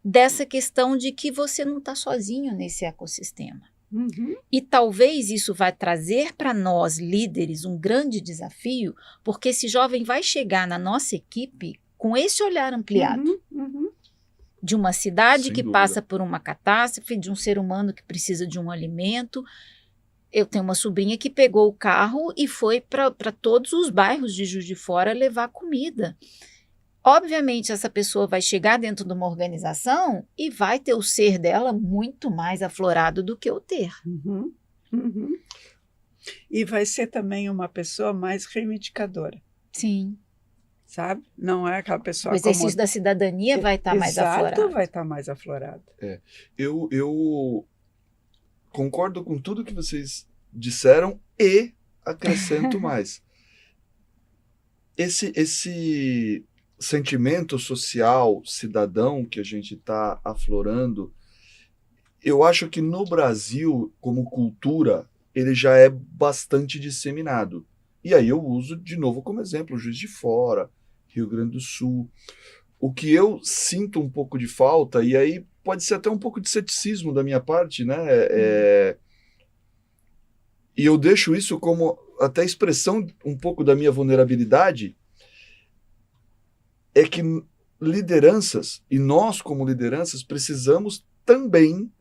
[SPEAKER 2] dessa questão de que você não está sozinho nesse ecossistema. E talvez isso vai trazer para nós, líderes, um grande desafio, porque esse jovem vai chegar na nossa equipe com esse olhar ampliado. De uma cidade
[SPEAKER 1] Sem
[SPEAKER 2] que
[SPEAKER 1] dúvida.
[SPEAKER 2] passa por uma catástrofe, de um ser humano que precisa de um alimento. Eu tenho uma sobrinha que pegou o carro e foi para todos os bairros de Juiz de Fora levar comida. Obviamente, essa pessoa vai chegar dentro de uma organização e vai ter o ser dela muito mais aflorado do que o ter.
[SPEAKER 3] E vai ser também uma pessoa mais reivindicadora,
[SPEAKER 2] Sim.
[SPEAKER 3] sabe? Não é aquela pessoa
[SPEAKER 2] O exercício da cidadania vai estar mais aflorado.
[SPEAKER 3] vai estar mais aflorado.
[SPEAKER 1] Eu concordo com tudo que vocês disseram e acrescento mais. Esse sentimento social, cidadão que a gente está aflorando, eu acho que no Brasil, como cultura, ele já é bastante disseminado. E aí eu uso de novo como exemplo Juiz de Fora, Rio Grande do Sul. O que eu sinto um pouco de falta, e aí pode ser até um pouco de ceticismo da minha parte, né? E eu deixo isso como até expressão um pouco da minha vulnerabilidade, é que lideranças, e nós como lideranças, precisamos também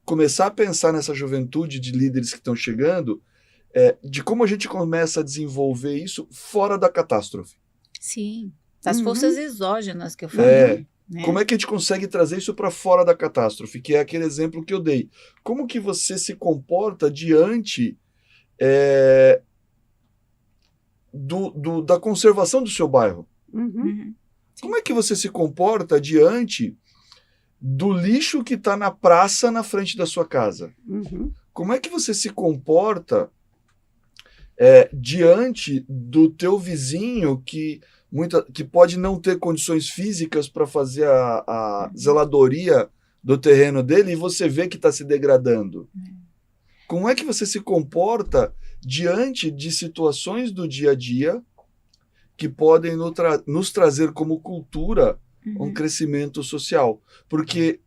[SPEAKER 1] começar a pensar nessa juventude de líderes que estão chegando, de como a gente começa a desenvolver isso fora da catástrofe.
[SPEAKER 2] Sim. Das forças exógenas que eu falei. Né?
[SPEAKER 1] Como é que a gente consegue trazer isso para fora da catástrofe? Que é aquele exemplo que eu dei. Como que você se comporta diante da conservação do seu bairro? Como é que você se comporta diante do lixo que está na praça na frente da sua casa? Como é que você se comporta diante do teu vizinho que pode não ter condições físicas para fazer a zeladoria do terreno dele e você vê que está se degradando? Como é que você se comporta diante de situações do dia a dia que podem nos trazer como cultura um crescimento social? Porque,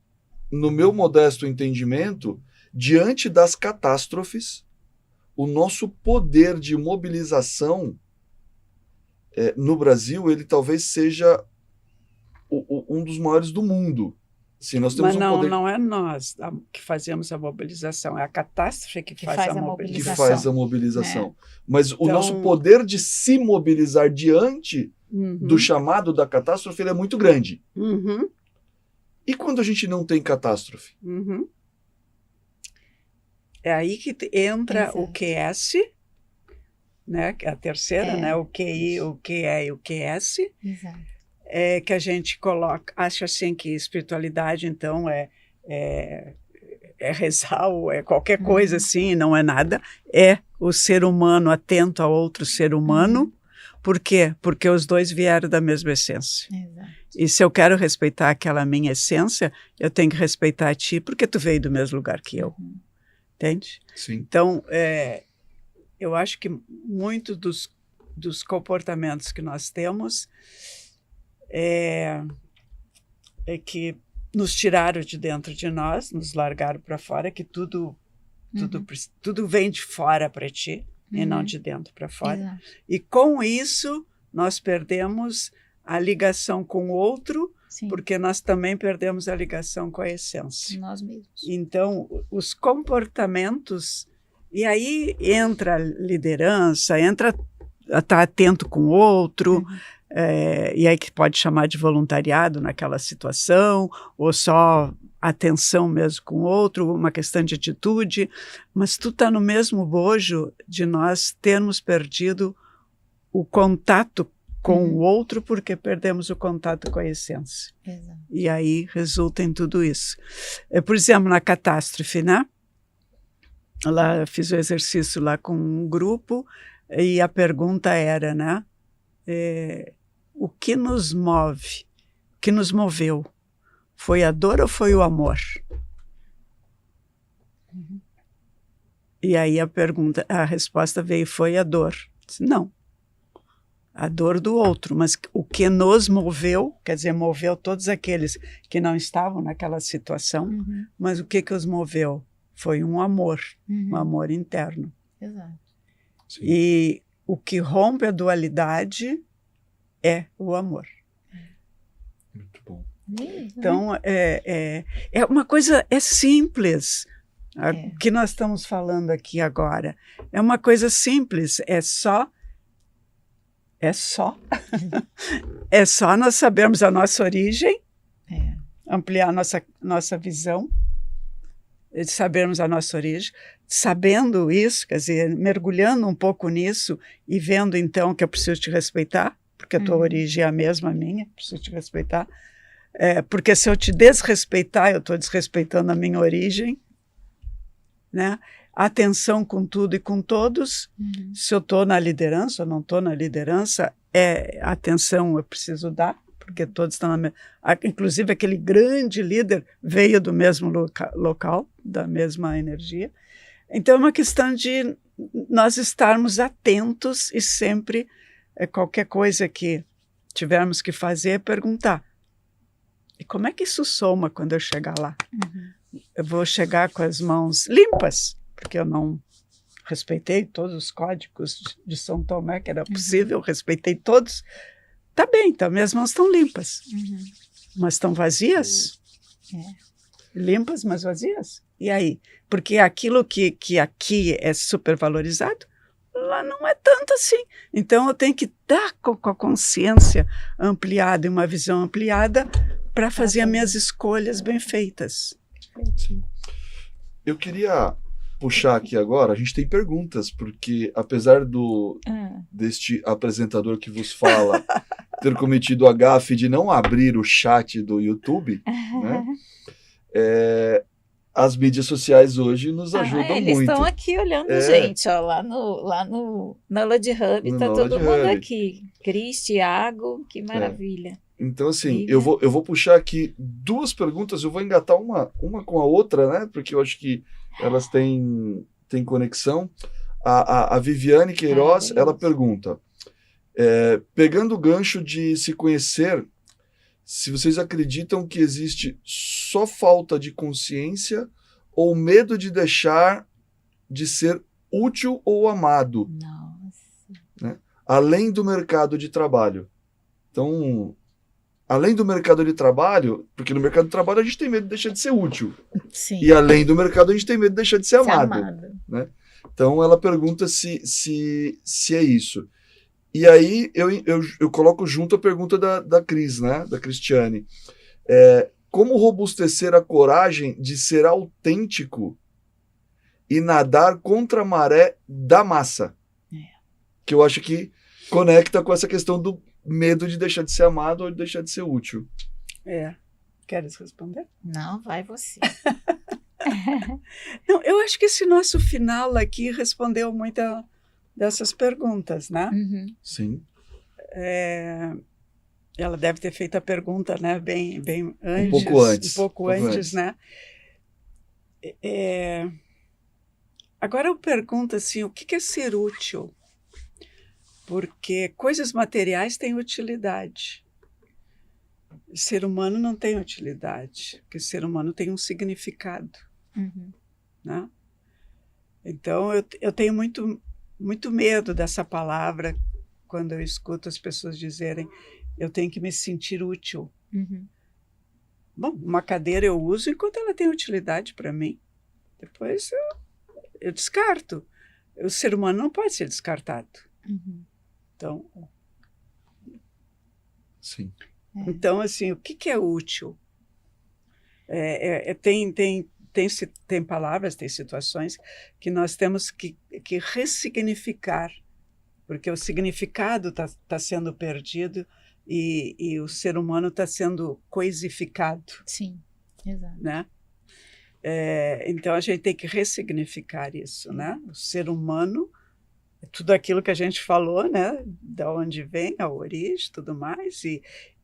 [SPEAKER 1] no meu modesto entendimento, diante das catástrofes, o nosso poder de mobilização no Brasil, ele talvez seja um dos maiores do mundo. Sim, nós temos
[SPEAKER 3] Mas não,
[SPEAKER 1] poder
[SPEAKER 3] não é nós que fazemos a mobilização, é a catástrofe que faz a mobilização.
[SPEAKER 1] que faz a mobilização. Mas o
[SPEAKER 3] Então,
[SPEAKER 1] nosso poder de se mobilizar diante do chamado da catástrofe ele é muito grande. E quando a gente não tem catástrofe?
[SPEAKER 3] É aí que entra
[SPEAKER 2] Exato.
[SPEAKER 3] o QS, né? A terceira, né? O QI, o QE e o QS.
[SPEAKER 2] Exato.
[SPEAKER 3] Que a gente acha assim que espiritualidade, então, é rezar, ou é qualquer coisa assim, não é nada. É o ser humano atento a outro ser humano. Por quê? Porque os dois vieram da mesma essência.
[SPEAKER 2] Exato.
[SPEAKER 3] E se eu quero respeitar aquela minha essência, eu tenho que respeitar a ti, porque tu veio do mesmo lugar que eu. Entende?
[SPEAKER 1] Sim.
[SPEAKER 3] Então, eu acho que muito dos comportamentos que nós temos é que nos tiraram de dentro de nós, nos largaram para fora, que tudo vem de fora para ti e não de dentro para fora.
[SPEAKER 2] Exato.
[SPEAKER 3] E com isso, nós perdemos a ligação com o outro,
[SPEAKER 2] Sim.
[SPEAKER 3] porque nós também perdemos a ligação com a essência.
[SPEAKER 2] Nós mesmos.
[SPEAKER 3] Então, os comportamentos, e aí entra a liderança, entra estar atento com o outro, e aí que pode chamar de voluntariado naquela situação, ou só atenção mesmo com o outro, uma questão de atitude, mas tu está no mesmo bojo de nós termos perdido o contato com o outro porque perdemos o contato com a essência.
[SPEAKER 2] Exato.
[SPEAKER 3] E aí resulta em tudo isso. Por exemplo, na catástrofe, né? Lá fiz o exercício lá com um grupo e a pergunta era, né? O que nos move? O que nos moveu? Foi a dor ou foi o amor? E aí a resposta veio, foi a dor. Disse, não. A dor do outro, mas o que nos moveu, quer dizer, moveu todos aqueles que não estavam naquela situação, mas o que os moveu? Foi um amor interno.
[SPEAKER 2] Exato.
[SPEAKER 1] Sim.
[SPEAKER 3] E o que rompe a dualidade é o amor.
[SPEAKER 1] Muito bom.
[SPEAKER 3] Então, é uma coisa, é simples. O que nós estamos falando aqui agora é uma coisa simples, é só nós sabermos a nossa origem, ampliar nossa visão, sabermos a nossa origem, sabendo isso, quer dizer, mergulhando um pouco nisso e vendo então que eu preciso te respeitar, porque a tua origem é a mesma minha, preciso te respeitar, porque se eu te desrespeitar, eu estou desrespeitando a minha origem, né? Atenção com tudo e com todos. Se eu estou na liderança ou não estou na liderança, atenção eu preciso dar, porque todos estão na mesma... Inclusive aquele grande líder veio do mesmo local, da mesma energia. Então é uma questão de nós estarmos atentos e sempre, qualquer coisa que tivermos que fazer, perguntar. E como é que isso soma quando eu chegar lá? Eu vou chegar com as mãos limpas, porque eu não respeitei todos os códigos de São Tomé, que era possível, respeitei todos. Tá bem, então minhas mãos estão limpas, mas estão vazias? Limpas, mas vazias? E aí? Porque aquilo que aqui é supervalorizado, lá não é tanto assim. Então eu tenho que estar com a consciência ampliada e uma visão ampliada para fazer as minhas escolhas bem feitas.
[SPEAKER 1] Sim. Eu queria puxar aqui agora, a gente tem perguntas, porque apesar deste apresentador que vos fala ter cometido a gafe de não abrir o chat do YouTube, né? As mídias sociais hoje nos ajudam muito.
[SPEAKER 2] Eles estão aqui olhando, gente, ó, lá no Knowledge Hub, está todo mundo aqui. Cris, Tiago, que maravilha.
[SPEAKER 1] Então, assim, eu vou puxar aqui duas perguntas, eu vou engatar uma com a outra, né? Porque eu acho que elas têm conexão. A Viviane Queiroz, ela pergunta, pegando o gancho de se conhecer, se vocês acreditam que existe só falta de consciência ou medo de deixar de ser útil ou amado, né? Além do mercado de trabalho. Então, além do mercado de trabalho, porque no mercado de trabalho a gente tem medo de deixar de ser útil.
[SPEAKER 2] Sim.
[SPEAKER 1] E além do mercado a gente tem medo de deixar de ser amado. Né? Então ela pergunta se é isso. E aí eu coloco junto a pergunta da Cris, né? Da Cristiane. Como robustecer a coragem de ser autêntico e nadar contra a maré da massa? Que eu acho que conecta com essa questão do medo de deixar de ser amado ou de deixar de ser útil.
[SPEAKER 3] Queres responder?
[SPEAKER 2] Não, vai você.
[SPEAKER 3] Não, eu acho que esse nosso final aqui respondeu muita dessas perguntas, né?
[SPEAKER 1] Sim.
[SPEAKER 3] Ela deve ter feito a pergunta, né? Bem antes.
[SPEAKER 1] Um pouco
[SPEAKER 3] antes, né? Agora eu pergunto assim, o que é ser útil? Porque coisas materiais têm utilidade. O ser humano não tem utilidade, porque o ser humano tem um significado. Né? Então, eu tenho muito medo dessa palavra quando eu escuto as pessoas dizerem eu tenho que me sentir útil. Bom, uma cadeira eu uso enquanto ela tem utilidade para mim. Depois eu descarto. O ser humano não pode ser descartado. Então,
[SPEAKER 1] Sim.
[SPEAKER 3] então assim, o que é útil? Tem palavras, tem situações que nós temos que ressignificar, porque o significado tá sendo perdido e o ser humano está sendo coisificado,
[SPEAKER 2] Sim, exato.
[SPEAKER 3] né? Então a gente tem que ressignificar isso, né? O ser humano, tudo aquilo que a gente falou, né? Da onde vem, a origem, tudo mais,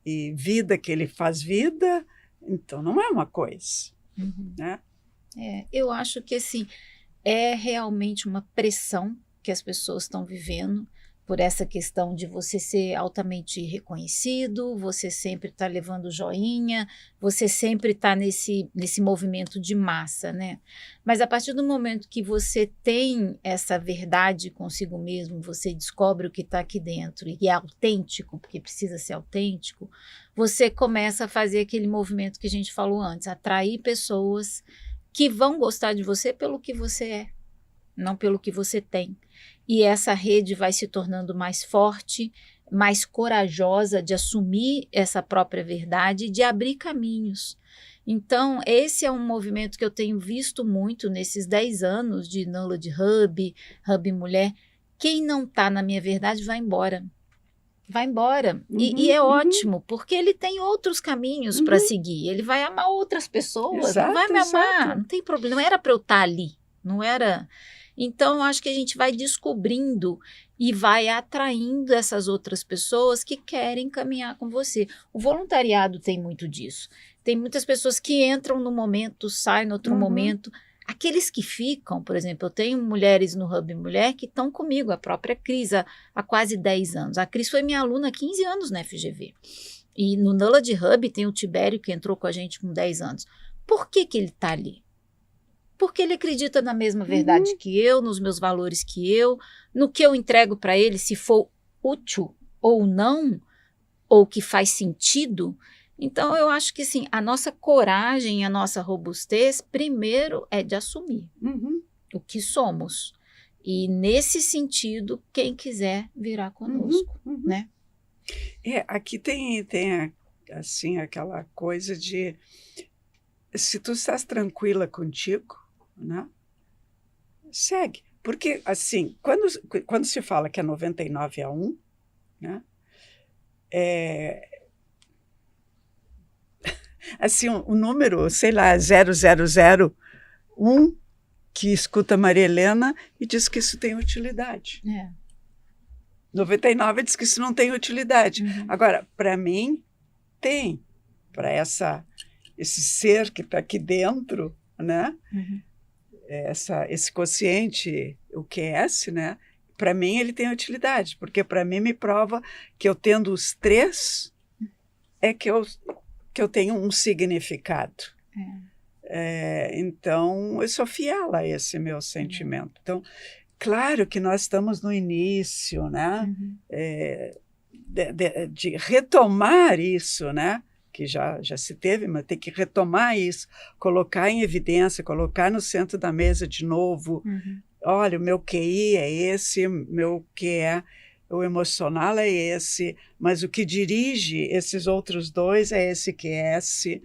[SPEAKER 3] e vida que ele faz vida, então não é uma coisa,
[SPEAKER 2] Uhum.
[SPEAKER 3] né?
[SPEAKER 2] Eu acho que assim, é realmente uma pressão que as pessoas estão vivendo por essa questão de você ser altamente reconhecido, você sempre está levando joinha, você sempre está nesse movimento de massa, né? Mas a partir do momento que você tem essa verdade consigo mesmo, você descobre o que está aqui dentro e é autêntico, porque precisa ser autêntico, você começa a fazer aquele movimento que a gente falou antes, atrair pessoas que vão gostar de você pelo que você é, não pelo que você tem. E essa rede vai se tornando mais forte, mais corajosa de assumir essa própria verdade e de abrir caminhos. Então, esse é um movimento que eu tenho visto muito nesses 10 anos de Knowledge Hub, Hub Mulher. Quem não está na minha verdade vai embora. Vai embora. E é ótimo, porque ele tem outros caminhos para seguir. Ele vai amar outras pessoas,
[SPEAKER 3] Exato,
[SPEAKER 2] não vai me amar,
[SPEAKER 3] exato.
[SPEAKER 2] não tem problema. Não era para eu estar ali, não era. Então, eu acho que a gente vai descobrindo e vai atraindo essas outras pessoas que querem caminhar com você. O voluntariado tem muito disso. Tem muitas pessoas que entram no momento, saem no outro momento. Aqueles que ficam, por exemplo, eu tenho mulheres no Hub Mulher que estão comigo, a própria Cris, há quase 10 anos. A Cris foi minha aluna há 15 anos na FGV. E no Knowledge Hub tem o Tibério, que entrou com a gente com 10 anos. Por que ele está ali? Porque ele acredita na mesma verdade que eu, nos meus valores que eu, no que eu entrego para ele, se for útil ou não, ou que faz sentido. Então, eu acho que assim, a nossa coragem, a nossa robustez, primeiro é de assumir o que somos. E nesse sentido, quem quiser virá conosco, né?
[SPEAKER 3] Aqui tem assim, aquela coisa de, se tu estás tranquila contigo, né? Segue. Porque, assim, quando se fala que é 99-1, né? Assim, o número, sei lá, 0001, que escuta Maria Helena e diz que isso tem utilidade. 99 diz que isso não tem utilidade. Agora, para mim, tem. Para esse ser que está aqui dentro, né? Esse consciente, o QS, né? Para mim, ele tem utilidade, porque para mim me prova que eu tendo os três é que eu tenho um significado. Então, eu sou fiel a esse meu sentimento. Então, claro que nós estamos no início, né? De retomar isso, né? Que já se teve, mas tem que retomar isso, colocar em evidência, colocar no centro da mesa de novo. Olha, o meu QI é esse, meu QE, o emocional é esse, mas o que dirige esses outros dois é esse QS.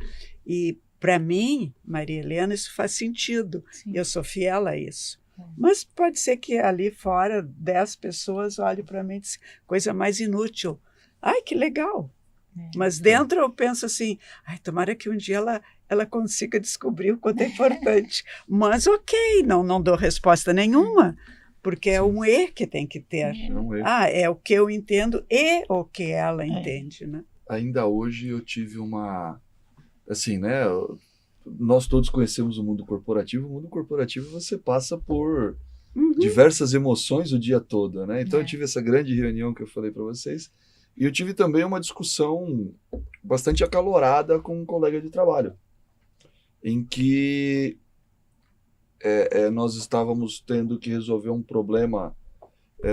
[SPEAKER 3] E, para mim, Maria Helena, isso faz sentido. Sim. Eu sou fiel a isso. Mas pode ser que ali fora 10 pessoas olhem para mim e dizem, coisa mais inútil. Ai, que legal! Mas dentro eu penso assim, ai, tomara que um dia ela consiga descobrir o quanto é importante. Mas ok, não dou resposta nenhuma, porque é um E que tem que ter. É o que eu entendo e o que ela entende, né?
[SPEAKER 1] Ainda hoje eu tive uma... Assim, né? Nós todos conhecemos o mundo corporativo. O mundo corporativo você passa por diversas emoções o dia todo, né? Então eu tive essa grande reunião que eu falei para vocês. E eu tive também uma discussão bastante acalorada com um colega de trabalho, em que nós estávamos tendo que resolver um problema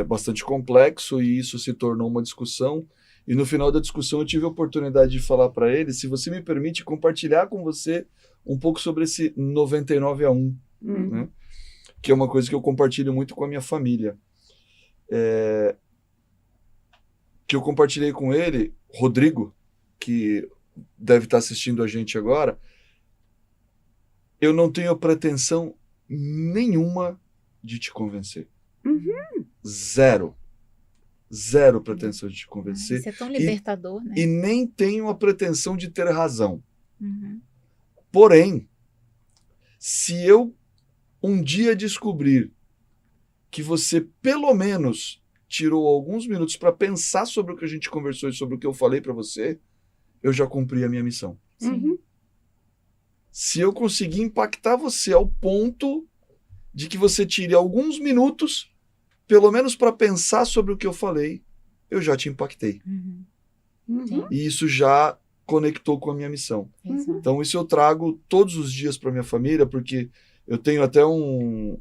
[SPEAKER 1] bastante complexo e isso se tornou uma discussão. E no final da discussão eu tive a oportunidade de falar para ele, se você me permite, compartilhar com você um pouco sobre esse 99-1, né? Que é uma coisa que eu compartilho muito com a minha família. que eu compartilhei com ele, Rodrigo, que deve estar assistindo a gente agora, eu não tenho pretensão nenhuma de te convencer. Zero. Zero pretensão de te convencer.
[SPEAKER 2] Isso é tão libertador, né?
[SPEAKER 1] E nem tenho a pretensão de ter razão.
[SPEAKER 2] Uhum.
[SPEAKER 1] Porém, se eu um dia descobrir que você, pelo menos, tirou alguns minutos para pensar sobre o que a gente conversou e sobre o que eu falei para você, eu já cumpri a minha missão.
[SPEAKER 2] Sim.
[SPEAKER 1] Se eu conseguir impactar você ao ponto de que você tire alguns minutos, pelo menos para pensar sobre o que eu falei, eu já te impactei.
[SPEAKER 2] Sim.
[SPEAKER 1] E isso já conectou com a minha missão.
[SPEAKER 2] Exato.
[SPEAKER 1] Então isso eu trago todos os dias para minha família, porque eu tenho até um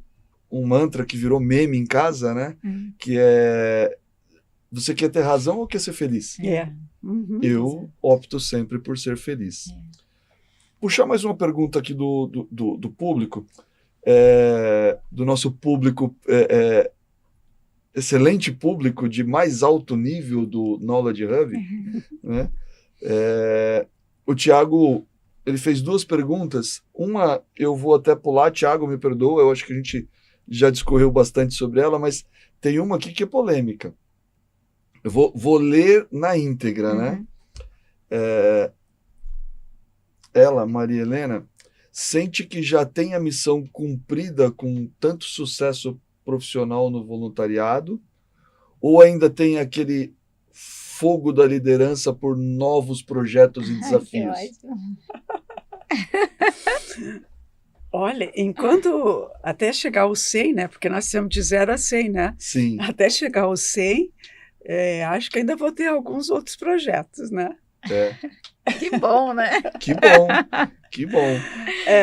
[SPEAKER 1] mantra que virou meme em casa, né? Que é: você quer ter razão ou quer ser feliz? Eu opto sempre por ser feliz. Puxar mais uma pergunta aqui do público, do nosso público, excelente público de mais alto nível do Knowledge Hub, né? O Tiago, ele fez duas perguntas. Uma eu vou até pular, Tiago, me perdoa, eu acho que a gente já discorreu bastante sobre ela, mas tem uma aqui que é polêmica. Eu vou ler na íntegra, né? Ela, Maria Helena, sente que já tem a missão cumprida com tanto sucesso profissional no voluntariado, ou ainda tem aquele fogo da liderança por novos projetos e desafios?
[SPEAKER 2] Ai, que ótimo.
[SPEAKER 3] Olha, enquanto até chegar ao 100, né? Porque nós temos de 0 a 100, né?
[SPEAKER 1] Sim.
[SPEAKER 3] Até chegar ao 100, acho que ainda vou ter alguns outros projetos, né?
[SPEAKER 2] Que bom, né?
[SPEAKER 1] Que bom, que bom.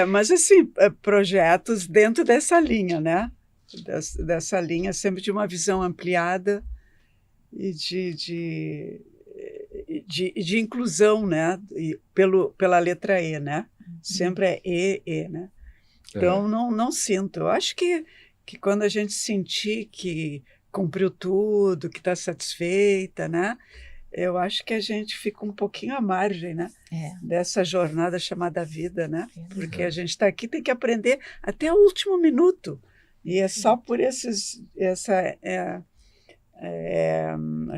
[SPEAKER 3] Mas assim, projetos dentro dessa linha, né? Dessa linha, sempre de uma visão ampliada e de inclusão, né? E pela letra E, né? Sempre é E, né? Então, não sinto. Eu acho que quando a gente sentir que cumpriu tudo, que está satisfeita, né? Eu acho que a gente fica um pouquinho à margem, né? Dessa jornada chamada vida, né? Porque a gente está aqui, tem que aprender até o último minuto. E é só por essa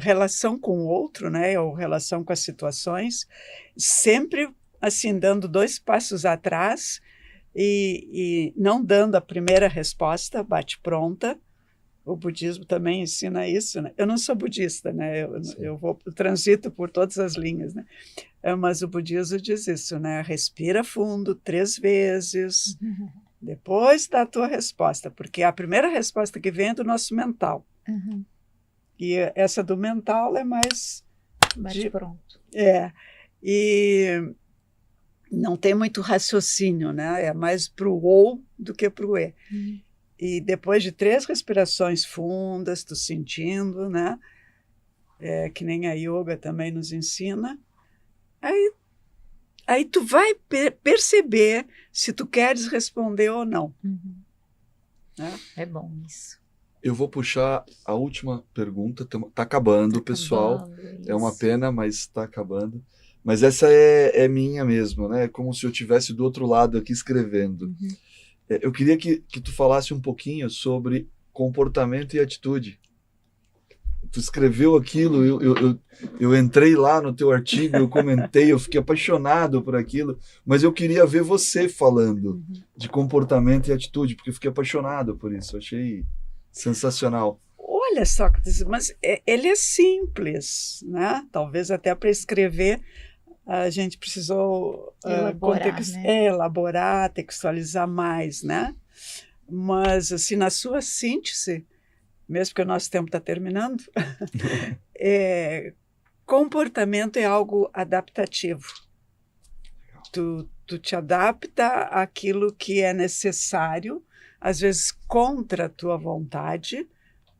[SPEAKER 3] relação com o outro, né? Ou relação com as situações, sempre assim, dando 2 passos atrás e não dando a primeira resposta, bate pronta. O budismo também ensina isso, né? Eu não sou budista, né? Eu transito por todas as linhas, né? Mas o budismo diz isso, né? Respira fundo 3 vezes, depois dá a tua resposta, porque a primeira resposta que vem é do nosso mental. E essa do mental é mais...
[SPEAKER 2] Bate pronto.
[SPEAKER 3] E não tem muito raciocínio, né? É mais para o ou do que para o e. E depois de 3 respirações fundas, tu sentindo, né? Que nem a yoga também nos ensina. Aí tu vai perceber se tu queres responder ou não. Né?
[SPEAKER 2] É bom isso.
[SPEAKER 1] Eu vou puxar a última pergunta. Tá acabando, pessoal. É uma pena, mas está acabando. Mas essa é minha mesmo, né? É como se eu estivesse do outro lado aqui escrevendo. Eu queria que tu falasse um pouquinho sobre comportamento e atitude. Tu escreveu aquilo, eu entrei lá no teu artigo, eu comentei, eu fiquei apaixonado por aquilo, mas eu queria ver você falando de comportamento e atitude, porque eu fiquei apaixonado por isso, eu achei sensacional.
[SPEAKER 3] Olha, Sócrates, mas ele é simples, né? Talvez até para escrever a gente precisou elaborar, textualizar mais, né? Mas, assim, na sua síntese, mesmo que o nosso tempo está terminando, comportamento é algo adaptativo. Tu te adapta àquilo que é necessário, às vezes contra a tua vontade,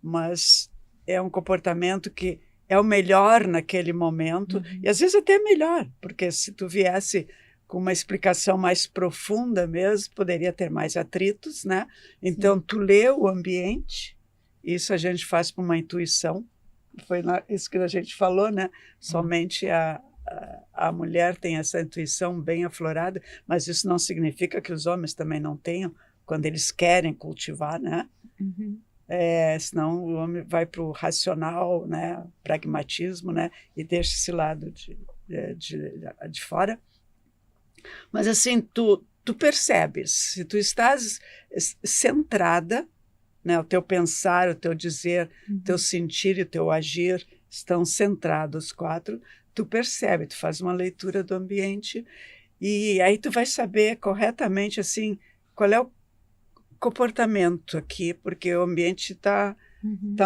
[SPEAKER 3] mas é um comportamento que é o melhor naquele momento, e às vezes até melhor, porque se tu viesse com uma explicação mais profunda mesmo, poderia ter mais atritos, né? Então, tu lê o ambiente, isso a gente faz por uma intuição, isso que a gente falou, né? Somente a mulher tem essa intuição bem aflorada, mas isso não significa que os homens também não tenham, quando eles querem cultivar, né?
[SPEAKER 2] Uhum.
[SPEAKER 3] Senão o homem vai para o racional, né? Pragmatismo, né? E deixa esse lado de fora. Mas assim, tu percebes, se tu estás centrada, né? O teu pensar, o teu dizer, o teu sentir e o teu agir estão centrados, 4, tu percebe, tu faz uma leitura do ambiente e aí tu vai saber corretamente assim qual é o comportamento aqui, porque o ambiente está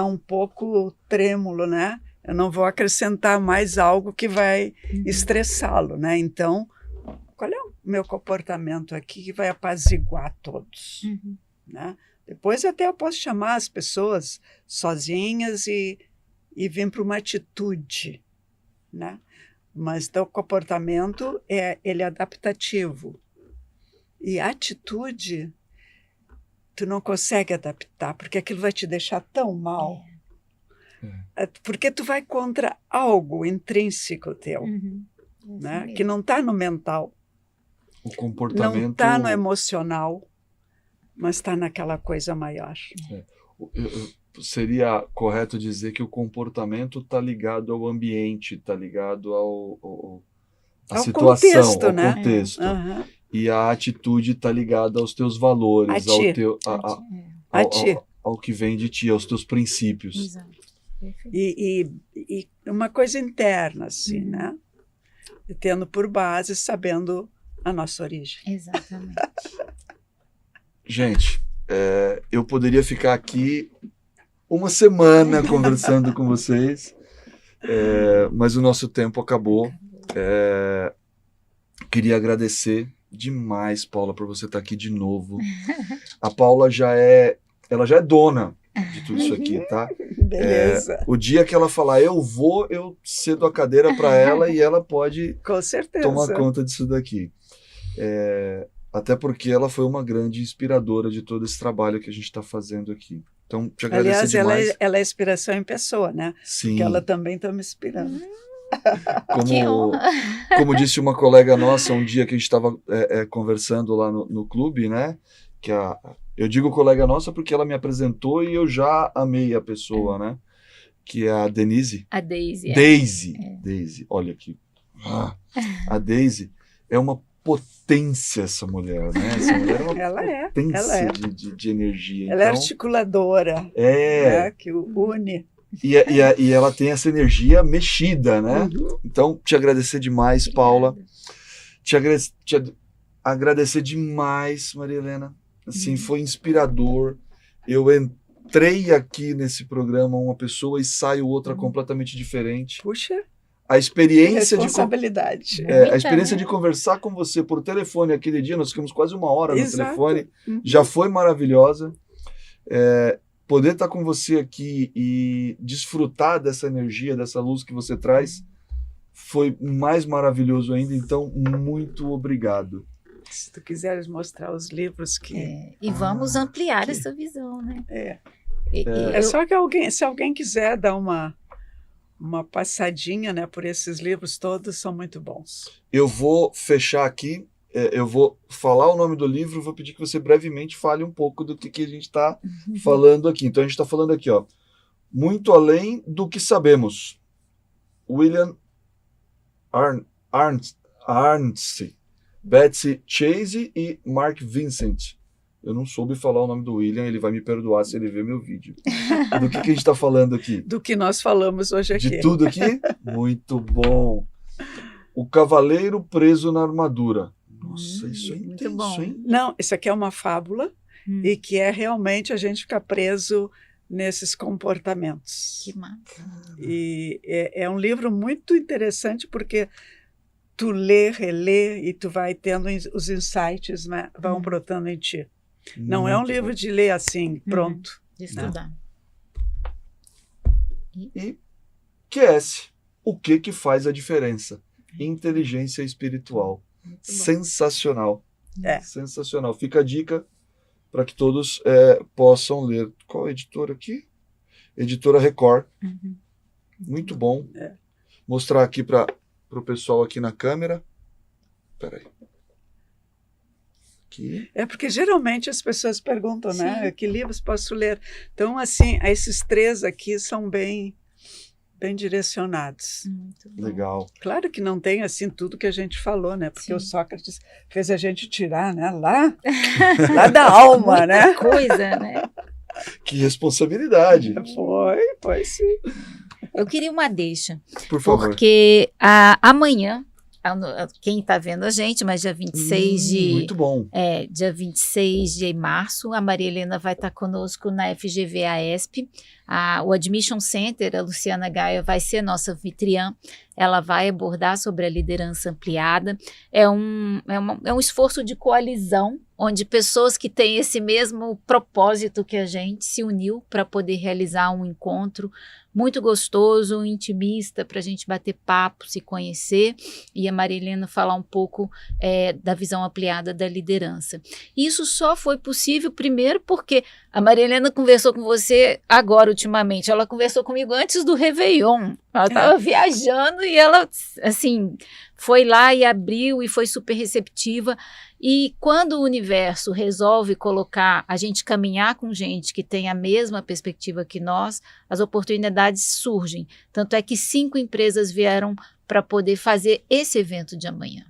[SPEAKER 3] um pouco trêmulo, né? Eu não vou acrescentar mais algo que vai estressá-lo, né? Então, qual é o meu comportamento aqui que vai apaziguar todos, né? Depois até eu posso chamar as pessoas sozinhas e vir para uma atitude, né? Mas o comportamento ele é adaptativo. E a atitude, tu não consegue adaptar, porque aquilo vai te deixar tão mal. Porque tu vai contra algo intrínseco teu, né? Que não está no mental.
[SPEAKER 1] O comportamento...
[SPEAKER 3] Não está no emocional, mas está naquela coisa maior.
[SPEAKER 1] Seria correto dizer que o comportamento está ligado ao ambiente, está ligado à situação,
[SPEAKER 3] contexto,
[SPEAKER 1] ao
[SPEAKER 3] né?
[SPEAKER 1] contexto. E a atitude está ligada aos teus valores, ao que vem de ti, aos teus princípios.
[SPEAKER 2] Exato.
[SPEAKER 3] E uma coisa interna, assim, né? Tendo por base, sabendo a nossa origem.
[SPEAKER 2] Exatamente.
[SPEAKER 1] Gente, eu poderia ficar aqui uma semana conversando com vocês, mas o nosso tempo acabou. Queria agradecer demais, Paula, por você estar aqui de novo. A Paula ela já é dona de tudo isso aqui, tá?
[SPEAKER 3] Beleza.
[SPEAKER 1] O dia que ela falar, eu cedo a cadeira para ela e ela pode
[SPEAKER 3] Com certeza.
[SPEAKER 1] tomar conta disso daqui. Até porque ela foi uma grande inspiradora de todo esse trabalho que a gente está fazendo aqui. Então, te agradecer demais.
[SPEAKER 3] Ela é inspiração em pessoa, né?
[SPEAKER 1] Sim.
[SPEAKER 3] Porque ela também está me inspirando.
[SPEAKER 1] Como disse uma colega nossa um dia que a gente estava conversando lá no clube, né? Eu digo colega nossa porque ela me apresentou e eu já amei a pessoa, né? Que é a Denise.
[SPEAKER 2] A Daisy.
[SPEAKER 1] Daisy, olha aqui. A Daisy é uma potência, essa mulher, né? Essa mulher é uma potência de energia.
[SPEAKER 3] Ela é articuladora. Né? Que une.
[SPEAKER 1] E ela tem essa energia mexida, né? Então, te agradecer demais, Paula. Te agradecer demais, Maria Helena. Assim, foi inspirador. Eu entrei aqui nesse programa uma pessoa e saio outra completamente diferente.
[SPEAKER 3] Puxa,
[SPEAKER 1] a experiência
[SPEAKER 3] responsabilidade.
[SPEAKER 1] A experiência de conversar com você por telefone aquele dia, nós ficamos quase 1 hora no telefone, já foi maravilhosa. Poder estar com você aqui e desfrutar dessa energia, dessa luz que você traz, foi mais maravilhoso ainda. Então, muito obrigado.
[SPEAKER 3] Se tu quiseres mostrar os livros que...
[SPEAKER 2] E vamos ampliar essa visão, né?
[SPEAKER 3] Só que se alguém quiser dar uma passadinha, né, por esses livros todos, são muito bons.
[SPEAKER 1] Eu vou fechar aqui, eu vou falar o nome do livro, vou pedir que você brevemente fale um pouco do que a gente está falando aqui. Então a gente está falando aqui, ó, Muito Além do que Sabemos, William Arndt, Betsy Chase e Mark Vincent. Eu não soube falar o nome do William, ele vai me perdoar se ele ver meu vídeo. Do que a gente está falando aqui?
[SPEAKER 3] Do que nós falamos hoje aqui.
[SPEAKER 1] De tudo aqui? Muito bom. O Cavaleiro Preso na Armadura. Nossa, isso é intenso, hein?
[SPEAKER 3] Não, isso aqui é uma fábula e que é realmente a gente ficar preso nesses comportamentos.
[SPEAKER 2] Que massa.
[SPEAKER 3] E é um livro muito interessante porque tu lê, relê e tu vai tendo os insights, né, vão brotando em ti. Não é um livro de ler assim, pronto.
[SPEAKER 2] De estudar.
[SPEAKER 1] E QS, o que faz a diferença? Inteligência espiritual. Sensacional. Sensacional. Fica a dica para que todos possam ler. Qual é a editora aqui? Editora Record. Muito bom.
[SPEAKER 3] É.
[SPEAKER 1] Mostrar aqui para o pessoal aqui na câmera. Espera aí. Aqui.
[SPEAKER 3] É porque geralmente as pessoas perguntam, né?
[SPEAKER 2] Sim.
[SPEAKER 3] Que livros posso ler? Então, assim, esses 3 aqui são bem direcionados.
[SPEAKER 2] Muito bom.
[SPEAKER 1] Legal.
[SPEAKER 3] Claro que não tem assim tudo que a gente falou, né? Porque
[SPEAKER 2] Sim.
[SPEAKER 3] o Sócrates fez a gente tirar, né? Lá da alma, né?
[SPEAKER 2] Coisa, né?
[SPEAKER 1] Que responsabilidade.
[SPEAKER 3] Foi sim.
[SPEAKER 2] Eu queria uma deixa,
[SPEAKER 1] Por favor.
[SPEAKER 2] porque amanhã, quem está vendo a gente, mas dia 26
[SPEAKER 1] Muito bom.
[SPEAKER 2] dia 26 de março, a Maria Helena vai estar conosco na FGV-AESP. O Admission Center, a Luciana Gaia, vai ser nossa anfitriã. Ela vai abordar sobre a liderança ampliada. É um esforço de coalizão, onde pessoas que têm esse mesmo propósito que a gente se uniu para poder realizar um encontro muito gostoso, intimista, para a gente bater papo, se conhecer, e a Maria Helena falar um pouco da visão ampliada da liderança. Isso só foi possível, primeiro, porque a Maria Helena conversou com você agora, ultimamente. Ela conversou comigo antes do Réveillon. Ela estava viajando e ela, assim, foi lá e abriu e foi super receptiva. E quando o universo resolve colocar a gente caminhar com gente que tem a mesma perspectiva que nós, as oportunidades surgem. Tanto é que 5 empresas vieram para poder fazer esse evento de amanhã.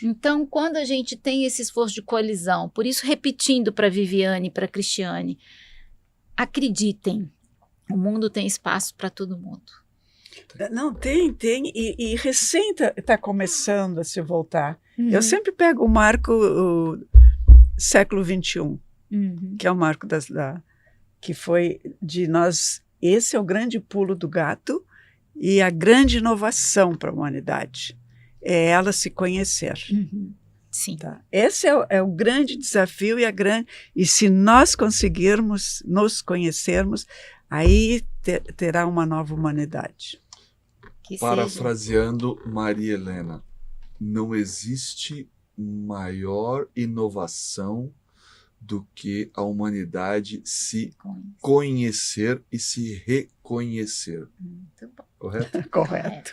[SPEAKER 2] Então, quando a gente tem esse esforço de coalizão, por isso repetindo para a Viviane e para a Cristiane, acreditem, o mundo tem espaço para todo mundo.
[SPEAKER 3] Não, tem. E recém está começando a se voltar.
[SPEAKER 2] Uhum.
[SPEAKER 3] Eu sempre pego o marco século XXI, que é o marco que foi de nós. Esse é o grande pulo do gato e a grande inovação para a humanidade. É ela se conhecer.
[SPEAKER 2] Sim.
[SPEAKER 3] Tá? Esse é o grande desafio e se nós conseguirmos nos conhecermos, aí terá uma nova humanidade.
[SPEAKER 2] Que
[SPEAKER 1] Parafraseando Maria Helena, não existe maior inovação do que a humanidade se conhecer e se reconhecer.
[SPEAKER 2] Muito bom.
[SPEAKER 1] Correto?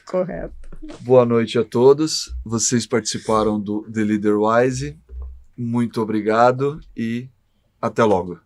[SPEAKER 3] Correto.
[SPEAKER 1] Boa noite a todos. Vocês participaram do The Leader Wise. Muito obrigado e até logo.